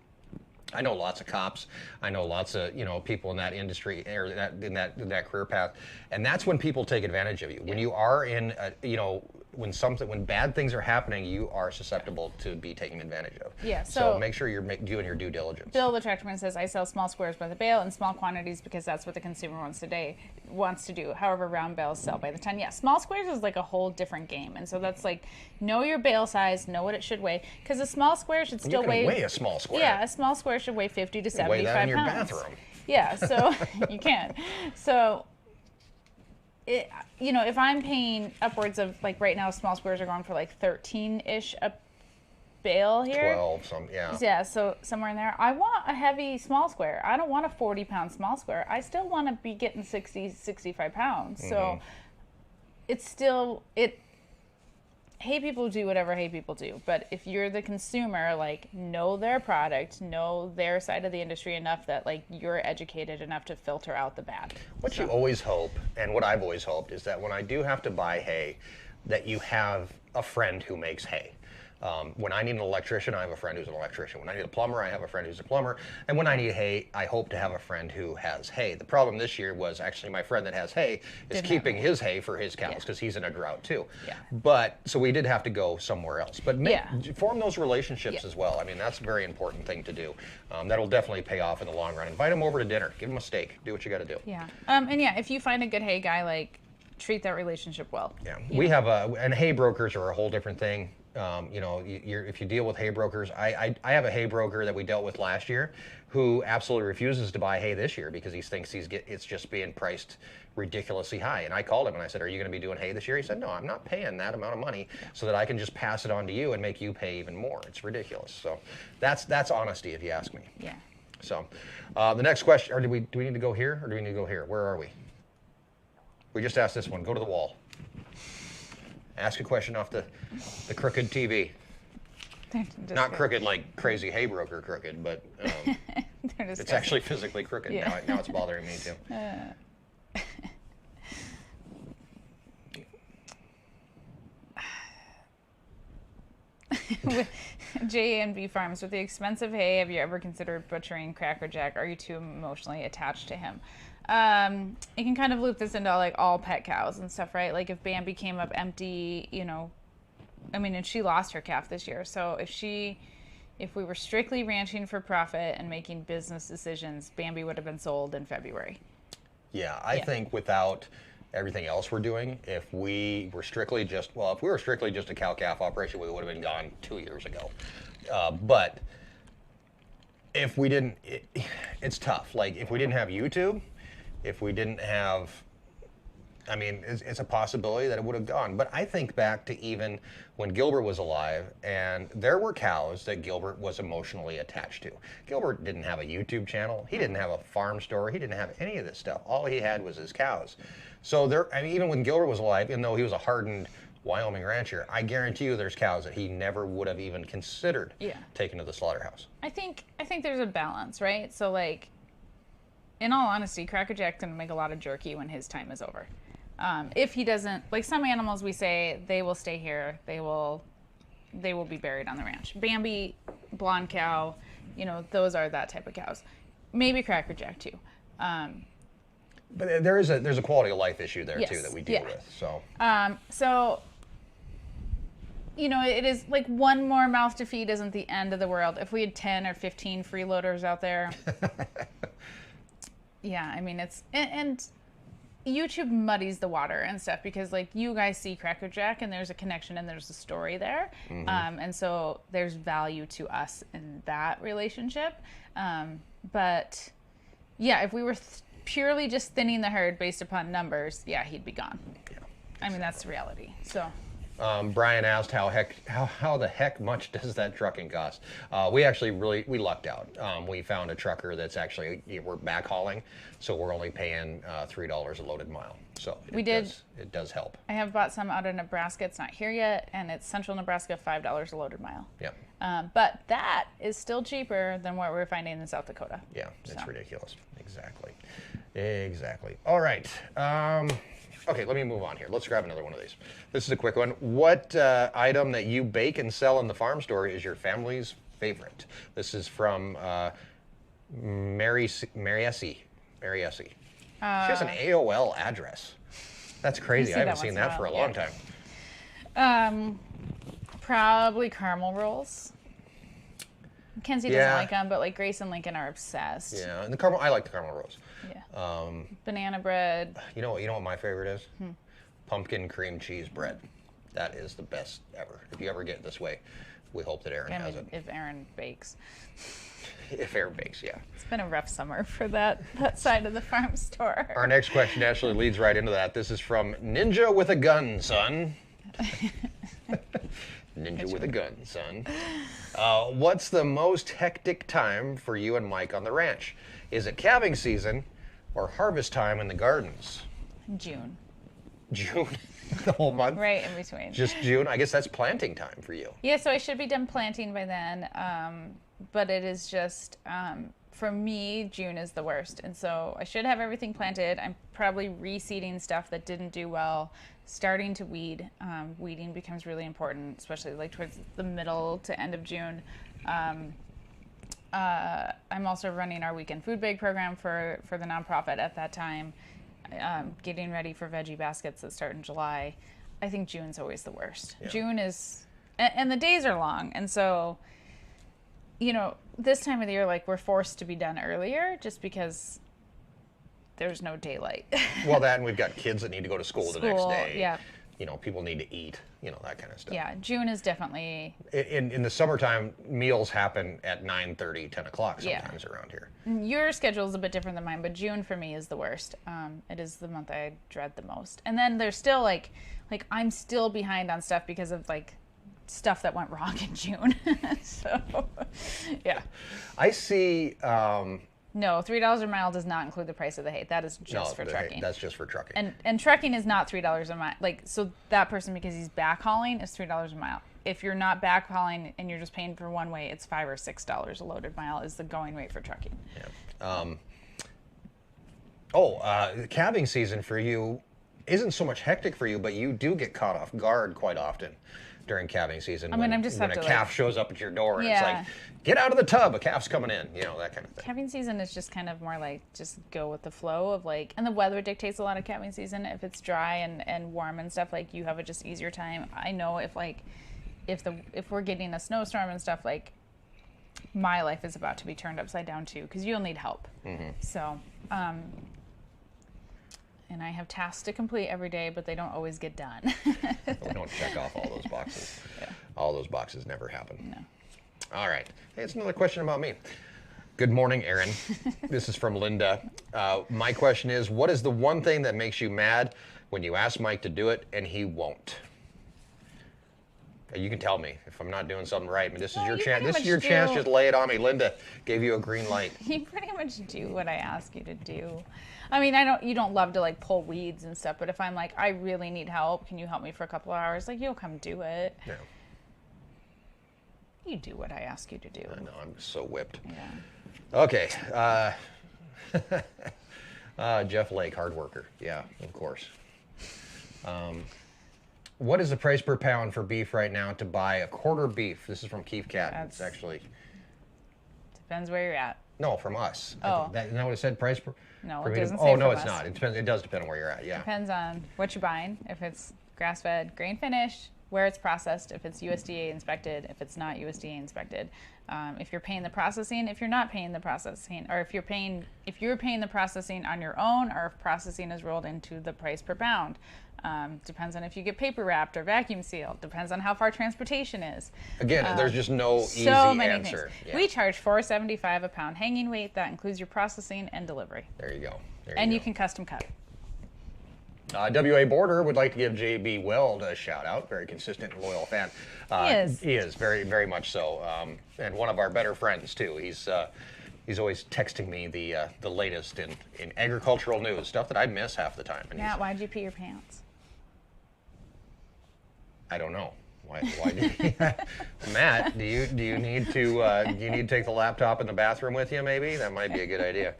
I know lots of cops. I know lots of people in that industry or in that career path, and that's when people take advantage of you. When you are in, when bad things are happening, you are susceptible to be taken advantage of. Yeah. So make sure you're doing your due diligence. Bill, the tractorman, says, I sell small squares by the bale in small quantities because that's what the consumer wants to do. However, round bales sell by the ton. Yeah, small squares is like a whole different game, and so that's like, know your bale size, know what it should weigh, because a small square should still weigh a small square. Yeah, a small square should weigh 50 to 75 weigh that in your pounds. bathroom. Yeah, so you can. So, if I'm paying upwards of, like right now, small squares are going for like 13-ish a bale here. 12, some, yeah. Yeah, so somewhere in there. I want a heavy small square. I don't want a 40-pound small square. I still want to be getting 60, 65 pounds. Mm-hmm. So it's still, hay people do whatever hay people do. But if you're the consumer, like, know their product, know their side of the industry enough that, like, you're educated enough to filter out the bad. What you always hope, and what I've always hoped, is that when I do have to buy hay, that you have a friend who makes hay. When I need an electrician, I have a friend who's an electrician. When I need a plumber, I have a friend who's a plumber. And when I need hay, I hope to have a friend who has hay. The problem this year was actually my friend that has hay is keeping his hay for his cows because he's in a drought too. Yeah. But so we did have to go somewhere else. But form those relationships as well. I mean, that's a very important thing to do. That'll definitely pay off in the long run. Invite them over to dinner. Give them a steak. Do what you got to do. Yeah. If you find a good hay guy, like, treat that relationship well. Yeah. We have and hay brokers are a whole different thing. If you deal with hay brokers, I have a hay broker that we dealt with last year who absolutely refuses to buy hay this year because he thinks it's just being priced ridiculously high. And I called him and I said, are you going to be doing hay this year? He said, no, I'm not paying that amount of money so that I can just pass it on to you and make you pay even more. It's ridiculous. So that's honesty, if you ask me. Yeah. So the next question, or do we need to go here or do we need to go here? Where are we? We just asked this one. Go to the wall. Ask a question off the crooked TV. Not crooked like crazy hay broker crooked, but it's actually physically crooked. Yeah. Now it's bothering me too. J&B Farms, with the expensive hay, have you ever considered butchering Cracker Jack? Are you too emotionally attached to him? You can kind of loop this into like all pet cows and stuff, right? Like if Bambi came up empty, and she lost her calf this year. So if we were strictly ranching for profit and making business decisions, Bambi would have been sold in February. Yeah, I think without everything else we're doing, if we were strictly just a cow-calf operation, we would have been gone 2 years ago. But if we didn't, it's tough. Like if we didn't have YouTube, if we didn't have, it's a possibility that it would have gone. But I think back to even when Gilbert was alive, and there were cows that Gilbert was emotionally attached to. Gilbert didn't have a YouTube channel. He didn't have a farm store. He didn't have any of this stuff. All he had was his cows. So even when Gilbert was alive, even though he was a hardened Wyoming rancher, I guarantee you there's cows that he never would have even considered taking to the slaughterhouse. I think there's a balance, right? So like, in all honesty, Cracker Jack's gonna make a lot of jerky when his time is over. If he doesn't, like some animals, we say they will stay here. They will be buried on the ranch. Bambi, blonde cow, those are that type of cows. Maybe Cracker Jack too. But there's a quality of life issue there too that we deal with. So. It is like one more mouth to feed isn't the end of the world. If we had 10 or 15 freeloaders out there. Yeah, it's, and YouTube muddies the water and stuff because like you guys see Cracker Jack and there's a connection and there's a story there. And so there's value to us in that relationship. But yeah, if we were purely just thinning the herd based upon numbers, yeah, he'd be gone. Yeah, I mean, that's the reality. So. Brian asked how the heck much does that trucking cost? We actually we lucked out. We found a trucker that's actually, we're backhauling, so we're only paying $3 a loaded mile. So it does help. I have bought some out of Nebraska. It's not here yet, and it's central Nebraska, $5 a loaded mile. Yeah. But that is still cheaper than what we're finding in South Dakota. Yeah, it's ridiculous. Exactly. All right. Okay, let me move on here. Let's grab another one of these. This is a quick one. What item that you bake and sell in the farm store is your family's favorite? This is from Mary Essie. She has an AOL address. That's crazy. I haven't seen that for a long time. Probably caramel rolls. Kenzie doesn't like them, but like Grace and Lincoln are obsessed. Yeah, and I like the caramel rolls. Yeah. Banana bread. You know what my favorite is? Pumpkin cream cheese bread. That is the best ever. If you ever get it this way, we hope that Erin has it. If Erin bakes. If Erin bakes, yeah. It's been a rough summer for that side of the farm store. Our next question actually leads right into that. This is from Ninja with a Gun, son. Ninja with a gun, son. What's the most hectic time for you and Mike on the ranch? Is it calving season or harvest time in the gardens? June. June? The whole month? Right in between. Just June? I guess that's planting time for you. Yeah, so I should be done planting by then. But it is just, for me, June is the worst. And so I should have everything planted. I'm probably reseeding stuff that didn't do well, starting to weed. Weeding becomes really important, especially like towards the middle to end of June. I'm also running our weekend food bag program for the nonprofit at that time, getting ready for veggie baskets that start in July. I think June's always the worst. Yeah. June is, and the days are long. And so, this time of the year, like we're forced to be done earlier just because there's no daylight. Well, that and we've got kids that need to go to school the next day. Yeah. People need to eat, that kind of stuff. Yeah, June is definitely... In the summertime, meals happen at 9:30, 10 o'clock sometimes around here. Your schedule is a bit different than mine, but June for me is the worst. It is the month I dread the most. And then there's still like I'm still behind on stuff because of stuff that went wrong in June. So, yeah. I see... No, $3 a mile does not include the price of the hay. That is just for trucking. That's just for trucking. And trucking is not $3 a mile. So that person, because he's backhauling, is $3 a mile. If you're not backhauling and you're just paying for one way, it's $5 or $6 a loaded mile is the going rate for trucking. Yeah. Calving season for you isn't so much hectic for you, but you do get caught off guard quite often during calving season. I mean, when a calf shows up at your door and it's like, get out of the tub, a calf's coming in, that kind of thing. Calving season is just kind of more like just go with the flow of and the weather dictates a lot of calving season. If it's dry and warm and stuff, you have a just easier time. I know if we're getting a snowstorm and stuff, my life is about to be turned upside down too, because you'll need help. Mm-hmm. So, and I have tasks to complete every day, but they don't always get done. We don't check off all those boxes. Yeah. All those boxes never happen. No. All right. Hey, it's another question about me. Good morning, Erin. This is from Linda. My question is, what is the one thing that makes you mad when you ask Mike to do it and he won't? You can tell me if I'm not doing something right. I mean, this is your chance. This is your chance. Just lay it on me. Linda gave you a green light. You pretty much do what I ask you to do. I mean, you don't love to pull weeds and stuff, but if I'm I really need help, can you help me for a couple of hours? You'll come do it. Yeah. You do what I ask you to do. I know, I'm so whipped. Yeah. Okay. Jeff Lake, hard worker. Yeah, of course. What is the price per pound for beef right now to buy a quarter beef? This is from Keith Cat. It's actually... Depends where you're at. No, from us. Oh. Isn't that what it said, price per... No, it doesn't say Oh, no, from it's us. not. It depends. It does depend on where you're at, yeah. Depends on what you're buying. If it's grass-fed, grain-finished, where it's processed, if it's USDA inspected, if it's not USDA inspected. If you're paying the processing, if you're not paying the processing, or if you're paying the processing on your own, or if processing is rolled into the price per pound. Depends on if you get paper wrapped or vacuum sealed. Depends on how far transportation is. Again, there's just no easy so many answer. Things. Yeah. We charge $4.75 a pound hanging weight. That includes your processing and delivery. There you go. And you can custom cut. WA Border would like to give JB Weld a shout out. Very consistent and loyal fan. He is very, very much so. And one of our better friends too. He's always texting me the latest in agricultural news, stuff that I miss half the time. And Matt, why'd you pee your pants? I don't know. Why do you, Matt? Do you need to take the laptop in the bathroom with you? Maybe that might be a good idea.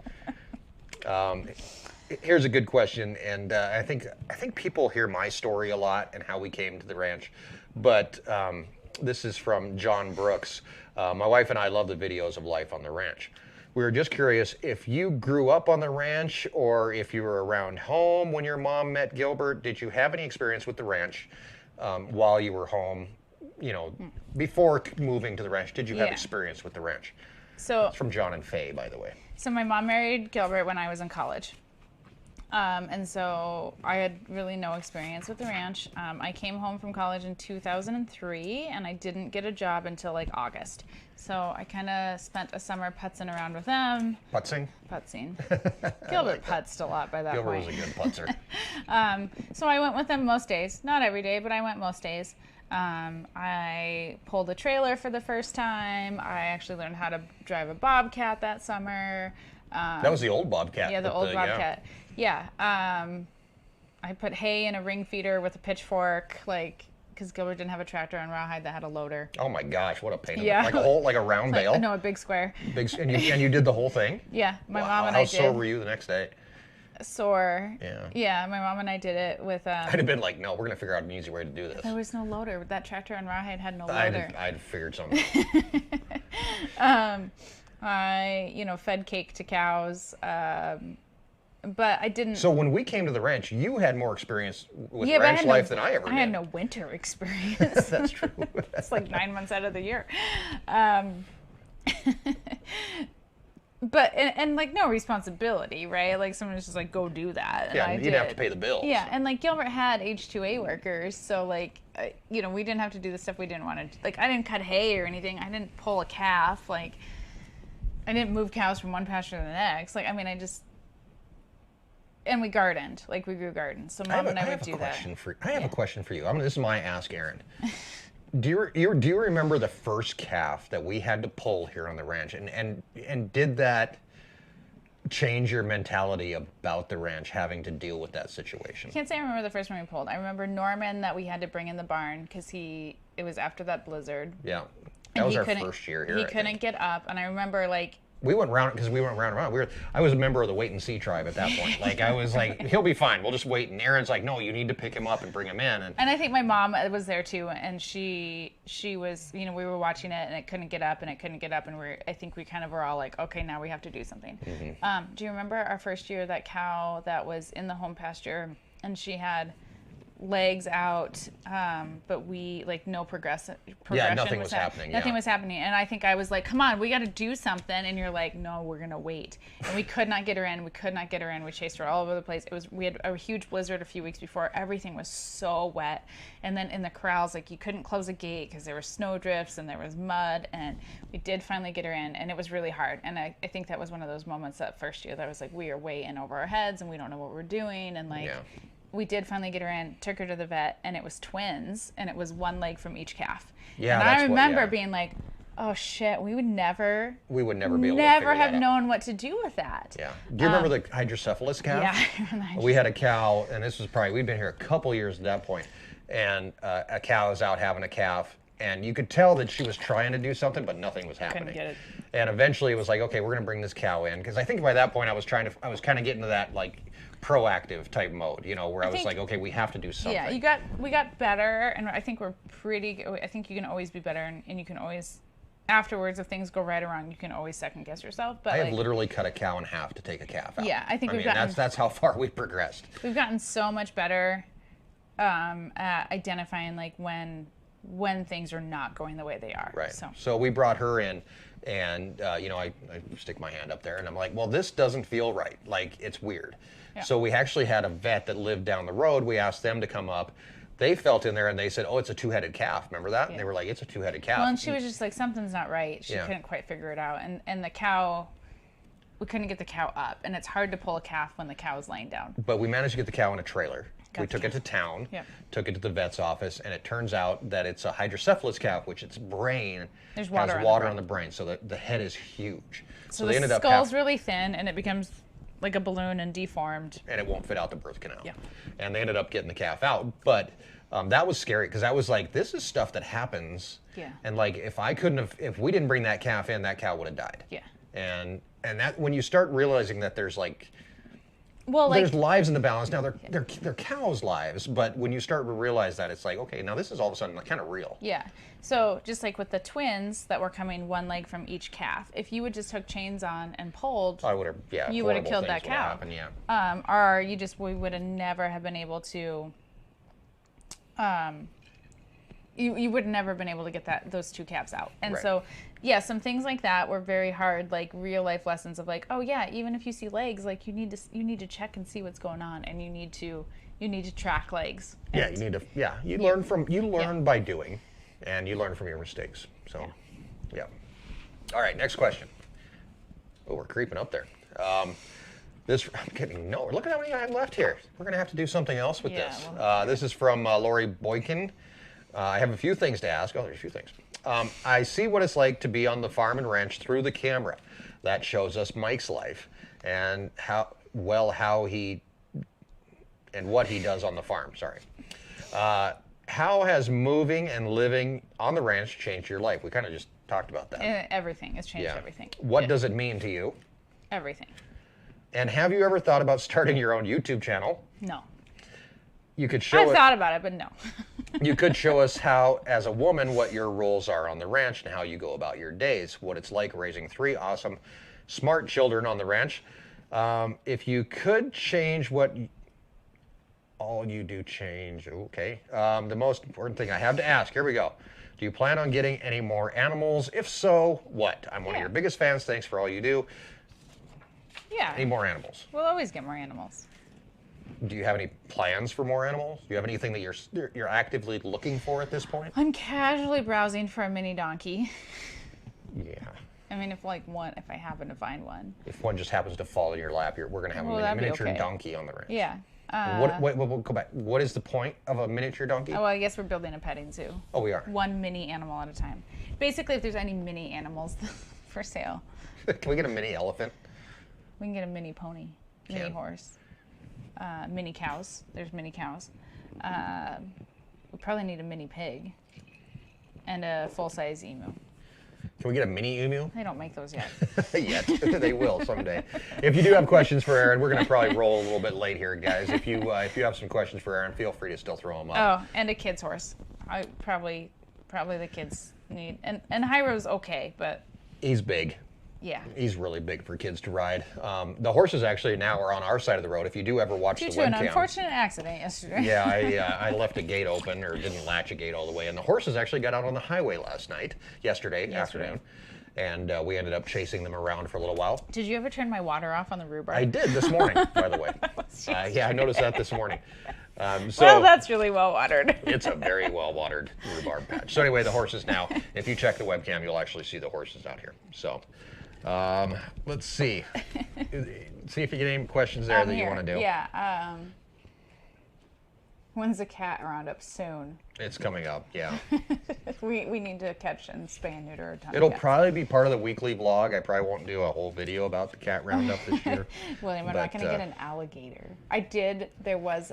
Here's a good question, and I think people hear my story a lot and how we came to the ranch, but this is from John Brooks. My wife and I love the videos of life on the ranch. We were just curious if you grew up on the ranch or if you were around home when your mom met Gilbert. Did you have any experience with the ranch while you were home? Before moving to the ranch, did you have experience with the ranch? So it's from John and Faye, by the way. So my mom married Gilbert when I was in college. And so I had really no experience with the ranch. I came home from college in 2003, and I didn't get a job until like August. So I kind of spent a summer putzing around with them. Putzing? Putzing. Gilbert putzed a lot by that point. Gilbert was a good putzer. So I went with them most days. Not every day, but I went most days. I pulled a trailer for the first time. I actually learned how to drive a Bobcat that summer. That was the old Bobcat. Yeah, the old Bobcat. Yeah. I put hay in a ring feeder with a pitchfork, because Gilbert didn't have a tractor on Rawhide that had a loader. Oh my gosh, what a pain! Yeah. Like a round bale. No, a big square. And you did the whole thing. Yeah, my mom and I I did. How sore were you the next day? Sore. Yeah. Yeah, my mom and I did it with. I'd have been like, no, we're gonna figure out an easy way to do this. There was no loader. That tractor on Rawhide had no loader. I'd figured something. I fed cake to cows. But I didn't. So when we came to the ranch, you had more experience with ranch life than I ever did. I had no winter experience. That's true. It's like 9 months out of the year. But and no responsibility, right? Like someone was just like, go do that. And yeah, I you did. didn't have to pay the bills. Yeah, and Gilbert had H2A workers, so we didn't have to do the stuff we didn't want to. I didn't cut hay or anything. I didn't pull a calf. I didn't move cows from one pasture to the next. I just. And we gardened, we grew gardens. So Mom and I would do that. I have a question for you. This is my Ask Erin. Do you remember the first calf that we had to pull here on the ranch? And did that change your mentality about the ranch having to deal with that situation? I can't say I remember the first one we pulled. I remember Norman that we had to bring in the barn because it was after that blizzard. Yeah. That was our first year here. He couldn't get up, and I remember we went round because we went round and round. I was a member of the wait and see tribe at that point. I was like, he'll be fine. We'll just wait. And Erin's like, no, you need to pick him up and bring him in. And I think my mom was there too, and she was, we were watching it, and it couldn't get up, and I think we kind of were all like, okay, now we have to do something. Mm-hmm. Do you remember our first year, that cow that was in the home pasture, and she had legs out, but we no progression. Yeah, nothing was happening. Nothing was happening, and I think I was like, "Come on, we got to do something." And you're like, "No, we're gonna wait." And we could not get her in. We chased her all over the place. We had a huge blizzard a few weeks before. Everything was so wet, and then in the corrals, you couldn't close a gate because there were snow drifts and there was mud. And we did finally get her in, and it was really hard. And I think that was one of those moments that first year that was we are way in over our heads, and we don't know what we're doing, and we did finally get her in, took her to the vet, and it was twins, and it was one leg from each calf. Yeah, and I remember being like, oh shit, we would never be able to figure have known what to do with that. Yeah. Do you remember the hydrocephalus calf? Yeah, I remember that. We had a cow, and this was we'd been here a couple years at that point, and a cow was out having a calf, and you could tell that she was trying to do something, but nothing was happening. Couldn't get it. And eventually it was like, okay, we're going to bring this cow in, because I think by that point I was kind of getting to that proactive type mode, where I was like, okay, we have to do something. Yeah, we got better, and I think we're pretty good. I think you can always be better, and you can always, afterwards, if things go right or wrong, you can always second guess yourself. But I have literally cut a cow in half to take a calf out. Yeah, I think that's how far we've progressed. We've gotten so much better at identifying when when things are not going the way they are. Right. So, So we brought her in, and you know, I stick my hand up there, and I'm like, well, this doesn't feel right. Like, it's weird. Yeah. So we actually had a vet that lived down the road. We asked them to come up. They felt in there, and they said, oh, it's a two-headed calf. Remember that? Yeah. They were like, it's a two-headed calf. well, and she was just like, something's not right. She Yeah. couldn't quite figure it out. And the cow, we couldn't get the cow up. And it's hard to pull a calf when the cow is laying down. But we managed to get the cow in a trailer. We the took it cow. to town, Yep. took it to the vet's office, and it turns out that it's a hydrocephalus calf, which its brain There's water has on the water brain. on the brain, so that the head is huge. So they the ended up skull's really thin, and it becomes like a balloon and deformed. and it won't fit out the birth canal. Yeah. And they ended up getting the calf out, but that was scary because I was like, this is stuff that happens. Yeah. And like, if we didn't bring that calf in, that cow would have died. Yeah. And that when you start realizing that there's like Well, like, there's lives in the balance. Now they're cows' lives, but when you start to realize that, it's like, okay, now this is all of a sudden kind of real. yeah. So just like with the twins that were coming one leg from each calf, if you would just hook chains on and pulled, I would have, yeah. you would have horrible killed that things would have cow. happened, yeah. Or we would have never have been able to, you would have never been able to get those two calves out. And Right. so, yeah, some things like that were very hard, like real life lessons of like, oh yeah, even if you see legs, like you need to check and see what's going on, and you need to track legs. Yeah, And- you need to. Yeah, you learn by doing, and you learn from your mistakes. So, yeah. All right, next question. Oh, we're creeping up there. I'm getting nowhere. Look at how many I have left here. We're gonna have to do something else with Yeah, this. well- This is from Lori Boykin. I have a few things to ask. Oh, there's a few things. I see what it's like to be on the farm and ranch through the camera. That shows us Mike's life and what he does on the farm. Sorry. How has moving and living on the ranch changed your life? We kind of just talked about that. Everything. It's changed everything. What does it mean to you? Everything. And have you ever thought about starting your own YouTube channel? No. You could show I've it. thought about it, but no. You could show us how, as a woman, what your roles are on the ranch and how you go about your days, what it's like raising 3 awesome, smart children on the ranch. If you could change all you do change, okay. The most important thing I have to ask, here we go. Do you plan on getting any more animals? If so, what? I'm one of Yeah. your biggest fans. Thanks for all you do. Yeah. Any more animals? We'll always get more animals. Do you have any plans for more animals? Do you have anything that you're actively looking for at this point? I'm casually browsing for a mini donkey. Yeah. I mean, if I happen to find one. If one just happens to fall in your lap, we're going to have Well, a that'd be miniature okay. donkey on the ranch. Yeah. Wait, go back. What is the point of a miniature donkey? Oh, well, I guess we're building a petting zoo. Oh, we are. One mini animal at a time. Basically, if there's any mini animals for sale, Can we get a mini elephant? we can get a mini pony, mini Can. horse, mini cows. There's mini cows. We probably need a mini pig and a full-size emu. Can we get a mini emu? They don't make those yet. Yet. They will someday. If you do have questions for Erin, we're going to probably roll a little bit late here, guys. If you have some questions for Erin, feel free to still throw them up. Oh, and a kid's horse. I probably the kids need. And Hyro's okay, but He's big. yeah. He's really big for kids to ride. The horses actually now are on our side of the road. If you do ever watch Due the to an webcam. unfortunate accident yesterday. Yeah, I left a gate open or didn't latch a gate all the way, and the horses actually got out on the highway yesterday afternoon, and we ended up chasing them around for a little while. Did you ever turn my water off on the rhubarb? I did this morning, by the way. Yeah, I noticed that this morning. Well, that's really well watered. It's a very well-watered rhubarb patch. So anyway, the horses now, if you check the webcam, you'll actually see the horses out here. So let's see. See if you get any questions there that you want to do. Yeah. When's the cat roundup? Soon. It's coming up, yeah. We need to catch and spay and neuter a ton It'll of cats. probably be part of the weekly vlog. I probably won't do a whole video about the cat roundup this year. William, we're not going to get an alligator. There was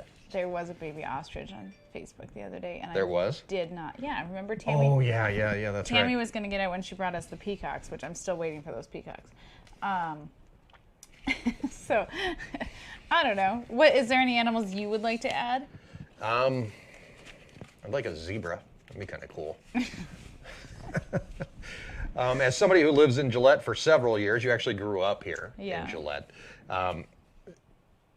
a baby ostrich on Facebook the other day, and There was? did not. Yeah, remember Tammy? Oh, yeah, that's Tammy right. was going to get it when she brought us the peacocks, which I'm still waiting for those peacocks. So, I don't know. Is there any animals you would like to add? I'd like a zebra. That'd be kind of cool. As somebody who lives in Gillette for several years, you actually grew up here in Gillette.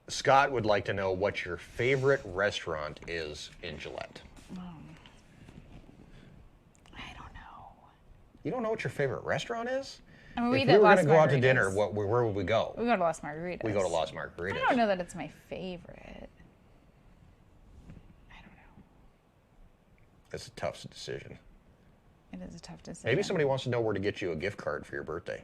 Scott would like to know what your favorite restaurant is in Gillette. You don't know what your favorite restaurant is? I mean, we If eat we at were Las going to go out to Margaritas. dinner, where would we go? We go to Las Margaritas. We go to Las Margaritas. I don't know that it's my favorite. I don't know. It's a tough decision. It is a tough decision. Maybe somebody wants to know where to get you a gift card for your birthday.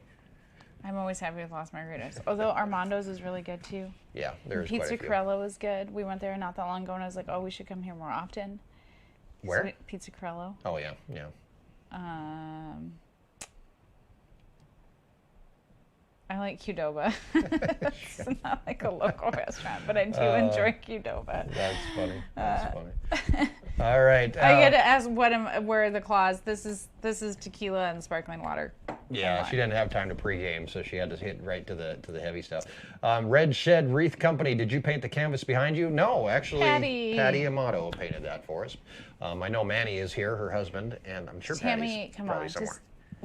I'm always happy with Las Margaritas. Although Armando's is really good too. Yeah, there's quite a Pizza few. Corello is good. We went there not that long ago, and I was like, oh, we should come here more often. Where? So Pizza Corello. Oh, yeah, yeah. I like Qdoba. It's not like a local restaurant, but I do enjoy Qdoba. That's funny. That's funny. All right. I get to ask where are the claws. This is tequila and sparkling water. Yeah, she didn't have time to pregame, so she had to hit right to the heavy stuff. Red Shed Wreath Company, did you paint the canvas behind you? No, actually, Patty Amato painted that for us. I know Manny is here, her husband, and I'm sure Tammy, Patty's come probably on, somewhere.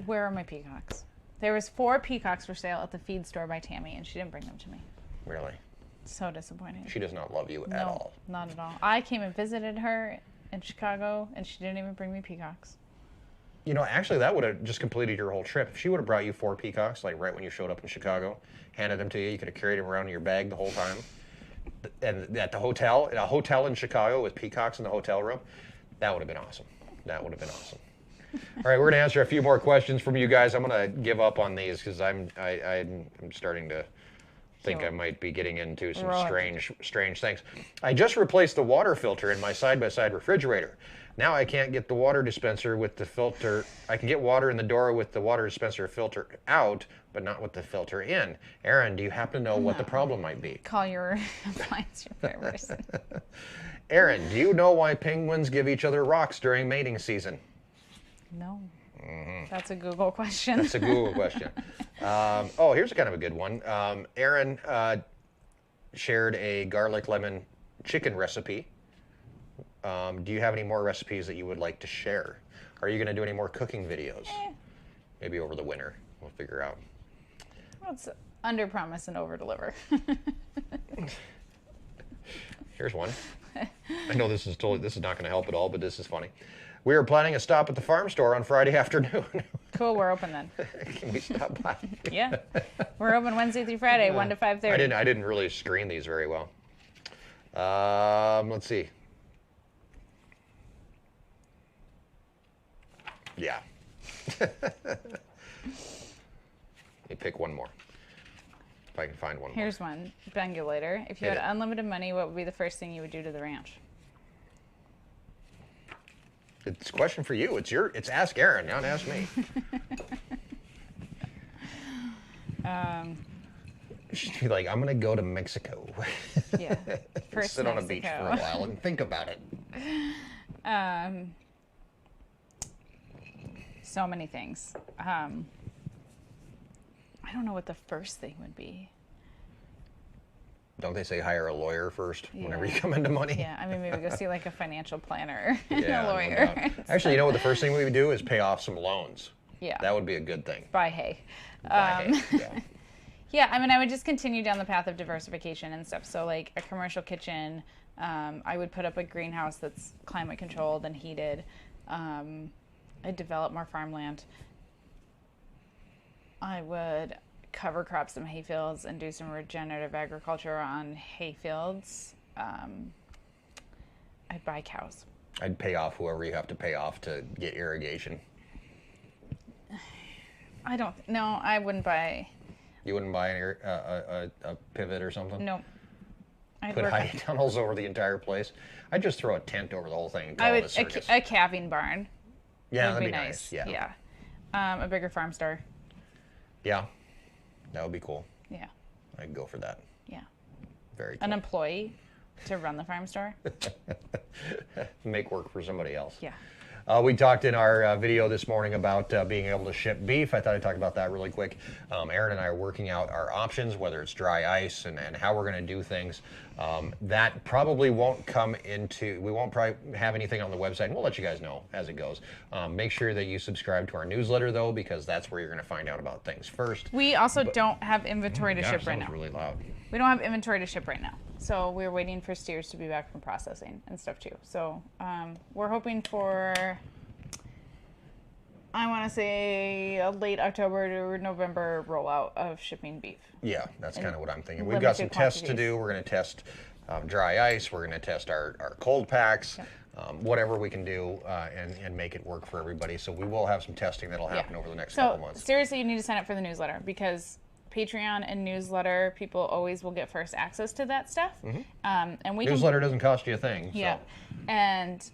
where are my peacocks? There was 4 peacocks for sale at the feed store by Tammy, and she didn't bring them to me. Really? So disappointed. She does not love you at all. Not at all. I came and visited her in Chicago, and she didn't even bring me peacocks. You know, actually, that would have just completed your whole trip. If she would have brought you 4 peacocks, like right when you showed up in Chicago, handed them to you, you could have carried them around in your bag the whole time. And at the hotel, in a hotel in Chicago with peacocks in the hotel room, that would have been awesome. That would have been awesome. All right, we're going to answer a few more questions from you guys. I'm going to give up on these because I'm starting to think I might be getting into some strange things. I just replaced the water filter in my side-by-side refrigerator. Now I can't get the water dispenser with the filter. I can get water in the door with the water dispenser filter out, but not with the filter in. Erin, do you happen to know what the problem might be? Call your appliance repair person. Erin, do you know why penguins give each other rocks during mating season? No. That's a Google question. That's a Google question. Oh, here's kind of a good one. Erin shared a garlic lemon chicken recipe. Do you have any more recipes that you would like to share? Are you going to do any more cooking videos? Maybe over the winter. We'll figure out. Well, it's under promise and over deliver. Here's one. I know this is not going to help at all, but this is funny. We are planning a stop at the farm store on Friday afternoon. Cool, we're open then. Can we stop by? Yeah. We're open Wednesday through Friday, 1 to 5:30. I didn't really screen these very well. Let's see. Yeah. Let me pick one more. If I can find one more. Here's one. Bengulator. If you had unlimited money, what would be the first thing you would do to the ranch? It's a question for you. It's ask Erin, not ask me. She'd be like, I'm gonna go to Mexico. Yeah. First Sit on a beach for a while and think about it. So many things. I don't know what the first thing would be. Don't they say hire a lawyer first whenever you Yeah. come into money? Yeah, I mean, maybe go see like a financial planner and Yeah, a no lawyer. doubt. Actually, you know what the first thing we would do is pay off some loans. Yeah. That would be a good thing. Buy hay. Yeah. Yeah, I mean, I would just continue down the path of diversification and stuff. So like a commercial kitchen, I would put up a greenhouse that's climate controlled and heated. I'd develop more farmland. I would cover crops some hay fields and do some regenerative agriculture on hay fields. I'd buy cows. I'd pay off whoever you have to pay off to get irrigation. No, I wouldn't buy. You wouldn't buy a pivot or something? No. I'd Put work high tunnels over the entire place? I'd just throw a tent over the whole thing and call I it would a circus. a calving barn. Yeah, would that'd be be nice. Yeah. Yeah. A bigger farm store. Yeah. That would be cool. Yeah. I'd go for that. Yeah. Very cool. An employee to run the farm store. Make work for somebody else. Yeah. We talked in our video this morning about being able to ship beef. I thought I'd talk about that really quick. Erin and I are working out our options, whether it's dry ice and how we're going to do things. That probably won't we won't probably have anything on the website, and we'll let you guys know as it goes. Make sure that you subscribe to our newsletter, though, because that's where you're going to find out about things first. We also don't have inventory to ship right That now. was really loud. We don't have inventory to ship right now. So we're waiting for steers to be back from processing and stuff too. So we're hoping for I want to say a late October to November rollout of shipping beef. Yeah, that's kind of what I'm thinking. We've got some tests to do. We're going to test dry ice. We're going to test our cold packs, whatever we can do and make it work for everybody. So we will have some testing that'll happen over the next couple months. Seriously, you need to sign up for the newsletter because Patreon and newsletter, people always will get first access to that stuff. And newsletter doesn't cost you a thing. Yeah, so. And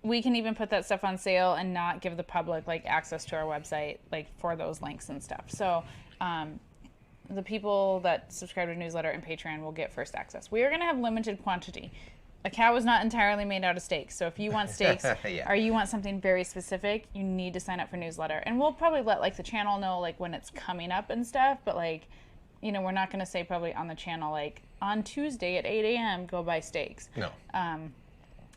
we can even put that stuff on sale and not give the public like access to our website like for those links and stuff. So the people that subscribe to newsletter and Patreon will get first access. We are going to have limited quantity. A cow is not entirely made out of steaks. So if you want steaks or you want something very specific, you need to sign up for newsletter. And we'll probably let like the channel know like when it's coming up and stuff. But like, you know, we're not going to say probably on the channel like on Tuesday at 8 a.m. go buy steaks. No.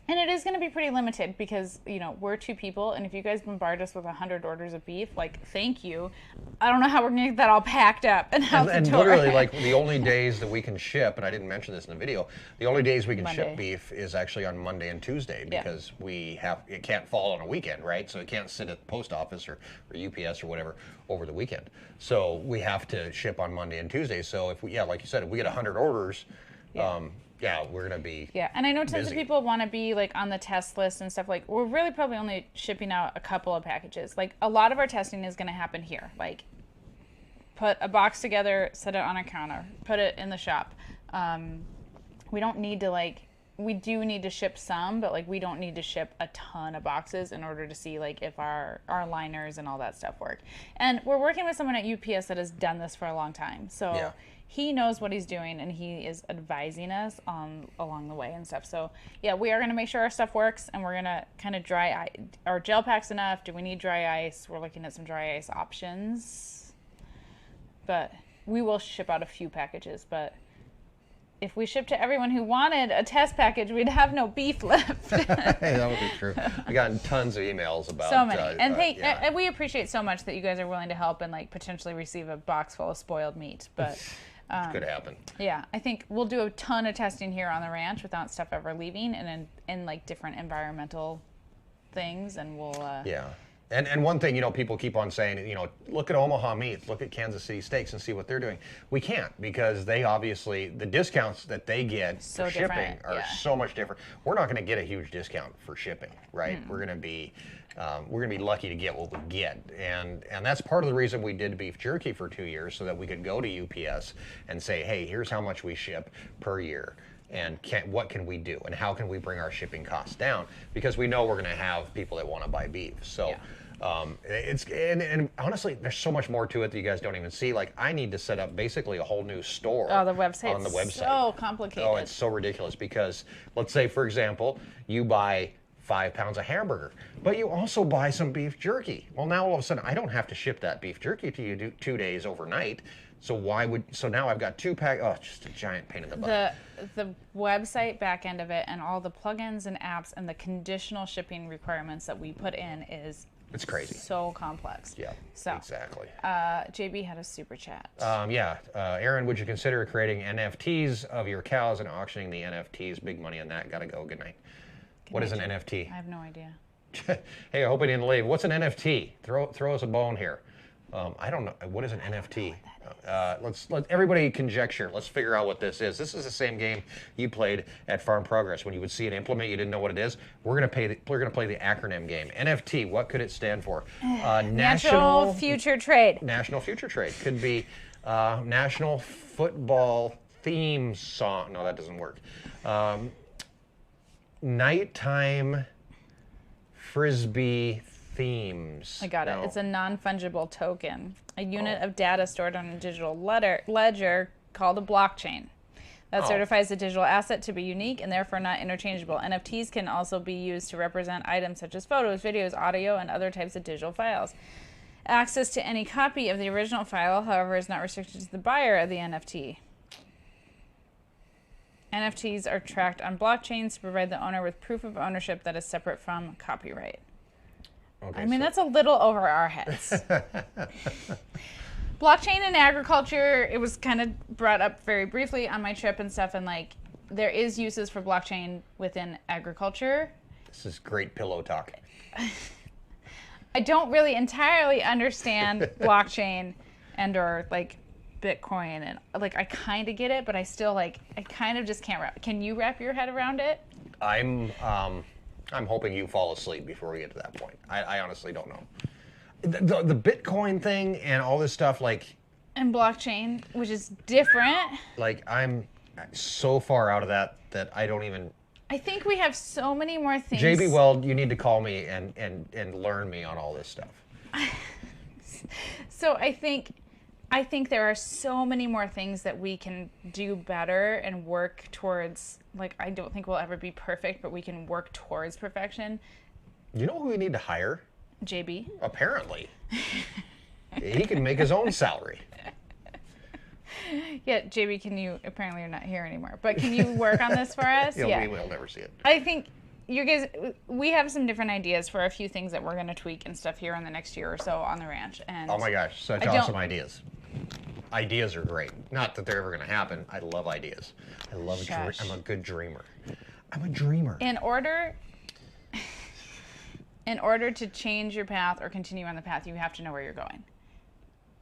And it is going to be pretty limited because, you know, we're 2 people. And if you guys bombard us with 100 orders of beef, like, thank you. I don't know how we're going to get that all packed up and out the door. Literally, like, the only days that we can ship, and I didn't mention this in the video, the only days we can ship beef is actually on Monday and Tuesday because it can't fall on a weekend, right? So it can't sit at the post office or UPS or whatever over the weekend. So we have to ship on Monday and Tuesday. So if we, like you said, if we get 100 orders, we're going to be and I know tons of people want to be like on the test list and stuff. Like, we're really probably only shipping out a couple of packages. Like, a lot of our testing is going to happen here. Like, put a box together, set it on a counter, put it in the shop. We don't need to like, we do need to ship some, but like we don't need to ship a ton of boxes in order to see like if our liners and all that stuff work. And we're working with someone at UPS that has done this for a long time. So he knows what he's doing and he is advising us along the way and stuff. So yeah, we are going to make sure our stuff works and we're going to kind of dry our gel packs enough. Do we need dry ice? We're looking at some dry ice options. But we will ship out a few packages, but if we shipped to everyone who wanted a test package, we'd have no beef left. That would be true. I got tons of emails about so many, and we appreciate so much that you guys are willing to help and like potentially receive a box full of spoiled meat. But it could happen. Yeah, I think we'll do a ton of testing here on the ranch without stuff ever leaving, and in like different environmental things, and we'll. And one thing, you know, people keep on saying, you know, look at Omaha Meats, look at Kansas City Steaks and see what they're doing. We can't because they obviously, the discounts that they get for shipping are so much different. We're not going to get a huge discount for shipping, right? We're going to be lucky to get what we get. And that's part of the reason we did beef jerky for 2 years so that we could go to UPS and say, hey, here's how much we ship per year. And what can we do? And how can we bring our shipping costs down? Because we know we're going to have people that want to buy beef. So and honestly, there's so much more to it that you guys don't even see. Like, I need to set up basically a whole new store on the website. So complicated. Oh, it's so ridiculous because let's say, for example, you buy 5 pounds of hamburger, but you also buy some beef jerky. Well, now all of a sudden I don't have to ship that beef jerky to you 2 days overnight. So now I've got 2 packs. Oh, it's just a giant pain in the butt. The website back end of it and all the plugins and apps and the conditional shipping requirements that we put in it's crazy. So complex. Yeah, so, exactly. JB had a super chat. Erin, would you consider creating NFTs of your cows and auctioning the NFTs? Big money on that. Gotta go. Good night. What is an NFT? I have no idea. Hey, I hope I didn't leave. What's an NFT? Throw us a bone here. I don't know. What is an NFT? Let everybody conjecture. Let's figure out what this is. This is the same game you played at Farm Progress when you would see an implement, you didn't know what it is. We're gonna play the acronym game. NFT. What could it stand for? National Future Trade. National Future Trade could be National Football Theme Song. No, that doesn't work. Nighttime Frisbee themes. I got it. It's a non-fungible token, a unit of data stored on a digital ledger called a blockchain that certifies the digital asset to be unique and therefore not interchangeable. NFTs can also be used to represent items such as photos, videos, audio, and other types of digital files. Access to any copy of the original file, however, is not restricted to the buyer of the NFT. NFTs are tracked on blockchains to provide the owner with proof of ownership that is separate from copyright. Okay, I mean, that's a little over our heads. Blockchain in agriculture, it was kind of brought up very briefly on my trip and stuff, and like there is uses for blockchain within agriculture. This is great pillow talk. I don't really entirely understand blockchain and or like Bitcoin, and like I kind of get it, but I still like I kind of just can't wrap. Can you wrap your head around it? I'm hoping you fall asleep before we get to that point. I honestly don't know. The Bitcoin thing and all this stuff, like, And blockchain, which is different. like I'm so far out of that I don't even. I think we have so many more things. JB Weld, you need to call me and learn me on all this stuff. So I think there are so many more things that we can do better and work towards. Like, I don't think we'll ever be perfect, but we can work towards perfection. You know who we need to hire? JB. Apparently. He can make his own salary. Yeah, JB, can you, apparently you're not here anymore, but can you work on this for us? Yeah. We'll never see it. I think you guys, we have some different ideas for a few things that we're going to tweak and stuff here in the next year or so on the ranch. And Oh my gosh, such awesome ideas. Ideas are great. Not that they're ever going to happen. I love ideas. I love I'm a good dreamer. I'm a dreamer. In order to change your path or continue on the path, you have to know where you're going.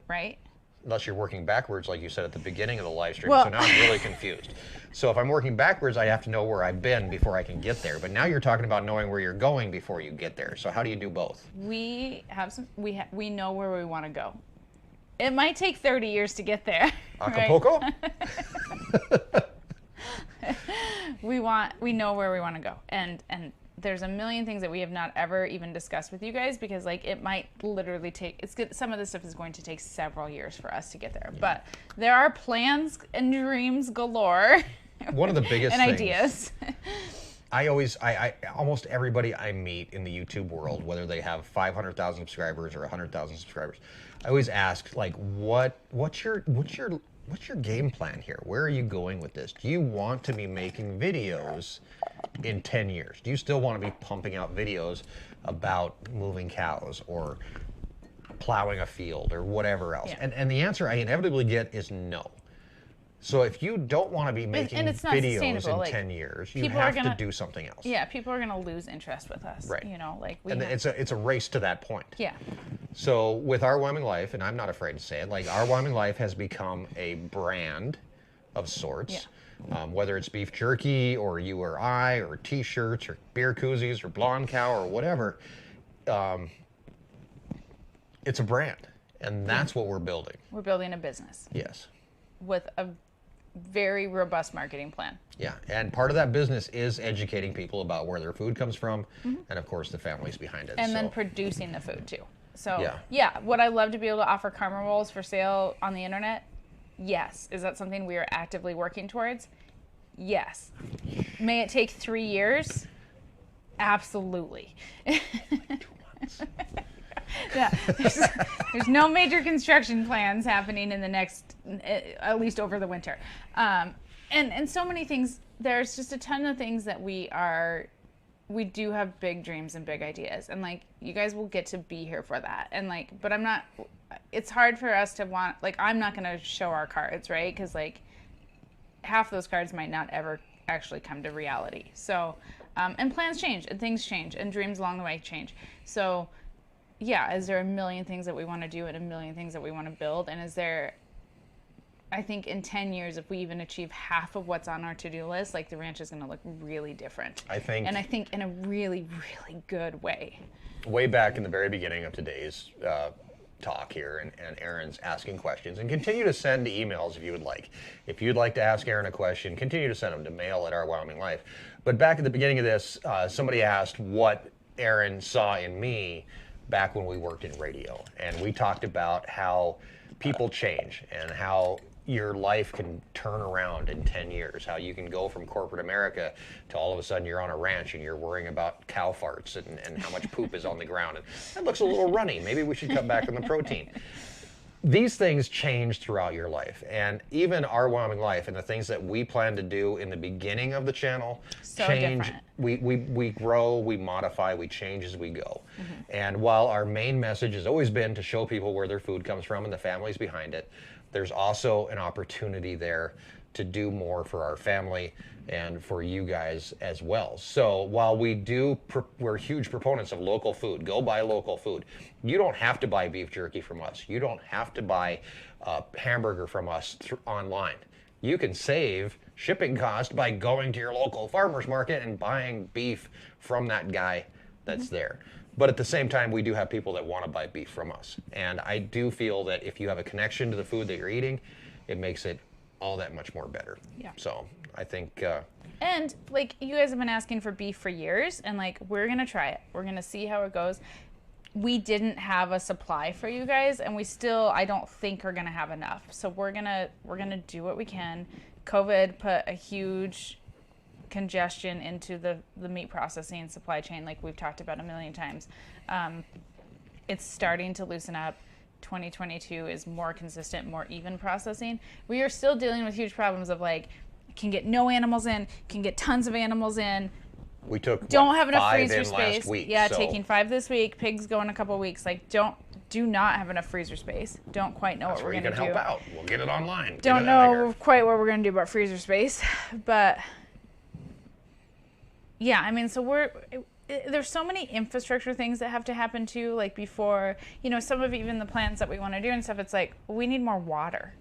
Right? Unless you're working backwards, like you said at the beginning of the live stream. Well, so now I'm really confused. So if I'm working backwards, I have to know where I've been before I can get there. But now you're talking about knowing where you're going before you get there. So how do you do both? We know where we want to go. It might take 30 years to get there. Acapulco? Right? We know where we want to go. And there's a million things that we have not ever even discussed with you guys, because like it might literally take, some of this stuff is going to take several years for us to get there. Yeah. But there are plans and dreams galore. One of the biggest and things, ideas. I almost everybody I meet in the YouTube world, whether they have 500,000 subscribers or 100,000 subscribers, I always ask, like, what's your game plan here? Where are you going with this? Do you want to be making videos in 10 years? Do you still want to be pumping out videos about moving cows or plowing a field or whatever else? Yeah. And the answer I inevitably get is no. So if you don't want to be making videos in 10 years, you have to do something else. Yeah, people are going to lose interest with us. Right. You know, like it's a race to that point. Yeah. So with Our Wyoming Life, and I'm not afraid to say it, like Our Wyoming Life has become a brand of sorts. Yeah. Whether it's beef jerky or you or I or T-shirts or beer koozies or blonde cow or whatever, it's a brand, and that's what we're building. We're building a business. Yes. With a very robust marketing plan. Yeah, and part of that business is educating people about where their food comes from, and of course the families behind it. And then producing the food too. So yeah, would I love to be able to offer karma rolls for sale on the internet? Yes. Is that something we are actively working towards? Yes. May it take 3 years? Absolutely. 2 months. Yeah, there's no major construction plans happening in the next, at least over the winter. And so many things, there's just a ton of things that we do have big dreams and big ideas. And like, you guys will get to be here for that. And like, but it's hard for us to want, like, I'm not going to show our cards, right? Because like, half those cards might not ever actually come to reality. So, and plans change and things change and dreams along the way change. So, yeah, is there a million things that we want to do and a million things that we want to build? And is there, I think in 10 years, if we even achieve half of what's on our to-do list, like the ranch is going to look really different. I think in a really, really good way. Way back in the very beginning of today's talk here, and Erin's asking questions, and continue to send emails if you would like. If you'd like to ask Erin a question, continue to send them to mail@Our Wyoming Life. But back at the beginning of this, somebody asked what Erin saw in me back when we worked in radio, and we talked about how people change and how your life can turn around in 10 years, how you can go from corporate America to all of a sudden you're on a ranch and you're worrying about cow farts and how much poop is on the ground. And that looks a little runny. Maybe we should cut back on the protein. These things change throughout your life, and even Our Wyoming Life and the things that we plan to do in the beginning of the channel change. We grow, we modify, we change as we go. And while our main message has always been to show people where their food comes from and the families behind it, there's also an opportunity there to do more for our family and for you guys as well. So while we're huge proponents of local food, go buy local food. You don't have to buy beef jerky from us. You don't have to buy a hamburger from us online. You can save shipping cost by going to your local farmer's market and buying beef from that guy that's there. But at the same time, we do have people that want to buy beef from us. And I do feel that if you have a connection to the food that you're eating, it makes it all that much more better. Yeah. So I think... and like, you guys have been asking for beef for years, and like, we're going to try it. We're going to see how it goes. We didn't have a supply for you guys, and we still, I don't think, are going to have enough. So we're going to do what we can. COVID put a huge congestion into the meat processing supply chain, like we've talked about a million times. It's starting to loosen up. 2022 is more consistent, more even processing. We are still dealing with huge problems of like, can get no animals in, can get tons of animals in. We took don't have enough 5 freezer in space. last week, yeah, so. taking 5 this week. Pigs go in a couple weeks. Like, do not have enough freezer space. Don't quite know That's what we're where going to do. you can help out. We'll get it online. Don't know quite what we're going to do about freezer space, but yeah, I mean, so there's so many infrastructure things that have to happen too. Like before, you know, some of even the plans that we want to do and stuff. It's like we need more water.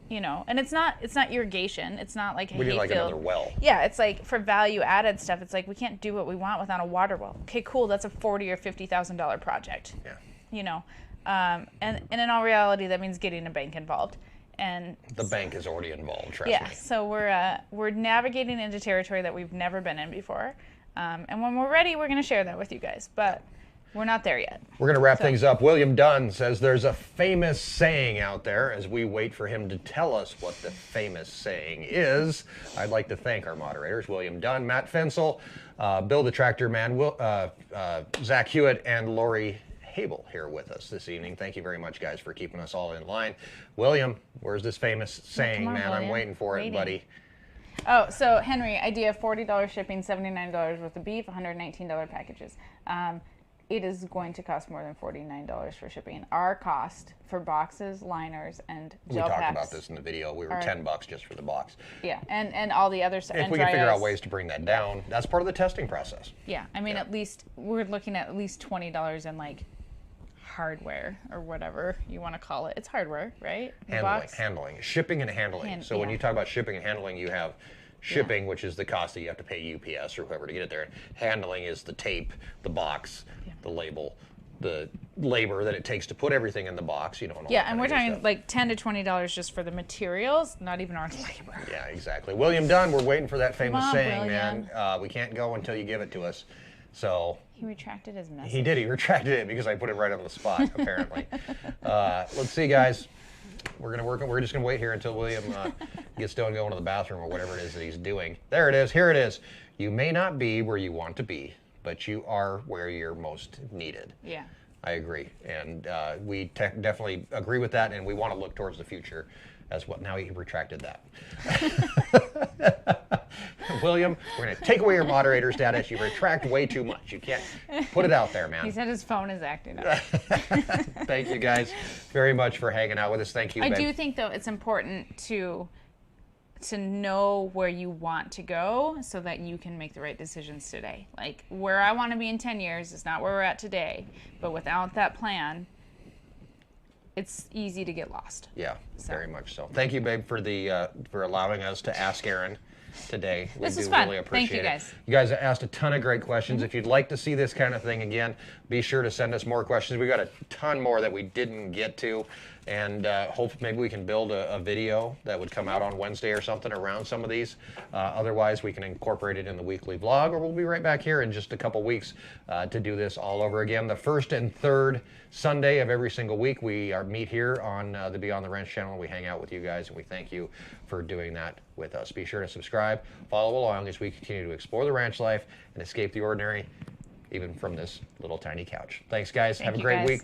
You know, and it's not irrigation. It's not like a we need like hayfield. another well. Yeah, it's like for value added stuff. It's like we can't do what we want without a water well. Okay, cool. That's a $40,000 or $50,000 project. Yeah. You know, and in all reality, that means getting a bank involved. And the bank is already involved. Trust me. Yeah. So we're navigating into territory that we've never been in before. And when we're ready, we're going to share that with you guys. But we're not there yet. We're going to wrap things up. William Dunn says there's a famous saying out there. As we wait for him to tell us what the famous saying is, I'd like to thank our moderators, William Dunn, Matt Fensel, Bill the Tractor Man, Zach Hewitt, and Lori Habel here with us this evening. Thank you very much, guys, for keeping us all in line. William, where's this famous saying, on, man? William. I'm waiting for it, buddy. Oh, so Henry, idea of $40 shipping, $79 worth of beef, $119 packages. It is going to cost more than $49 for shipping. Our cost for boxes, liners, and gel packs. We talked about this in the video. We were $10 just for the box. Yeah, and all the other stuff. If we can figure out ways to bring that down, that's part of the testing process. Yeah, I mean, at least we're looking at least $20 in like hardware or whatever you want to call it. It's hardware, right? Handling, shipping and handling. So when you talk about shipping and handling, you have shipping, which is the cost that you have to pay UPS or whoever to get it there. Handling is the tape, the box, the label, the labor that it takes to put everything in the box. You know. And we're talking like $10 to $20 just for the materials, not even our labor. Yeah, exactly. William Dunn, we're waiting for that famous saying, William. man. We can't go until you give it to us. So he retracted his message. He did. He retracted it because I put it right on the spot. Apparently. Let's see, guys. We're gonna work. We're just gonna wait here until William gets done going to the bathroom or whatever it is that he's doing. There it is. Here it is. You may not be where you want to be, but you are where you're most needed. Yeah. I agree, and we definitely agree with that, and we want to look towards the future as well. Now he retracted that. William, we're going to take away your moderator status. You retract way too much. You can't put it out there, man. He said his phone is acting up. Thank you guys very much for hanging out with us. Thank you. I do think, though, it's important to know where you want to go so that you can make the right decisions today. Like, where I want to be in 10 years is not where we're at today, but without that plan, it's easy to get lost. Yeah, very much so. Thank you, babe, for allowing us to ask Erin today. This was fun. Really appreciate Thank you, guys. You guys asked a ton of great questions. If you'd like to see this kind of thing again, be sure to send us more questions. We got a ton more that we didn't get to, and hope maybe we can build a video that would come out on Wednesday or something around some of these. Otherwise, we can incorporate it in the weekly vlog, or we'll be right back here in just a couple weeks to do this all over again. The first and third Sunday of every single week, we meet here on the Beyond the Ranch channel. We hang out with you guys, and we thank you for doing that with us. Be sure to subscribe, follow along as we continue to explore the ranch life and escape the ordinary, even from this little tiny couch. Thanks, guys. Have a great week.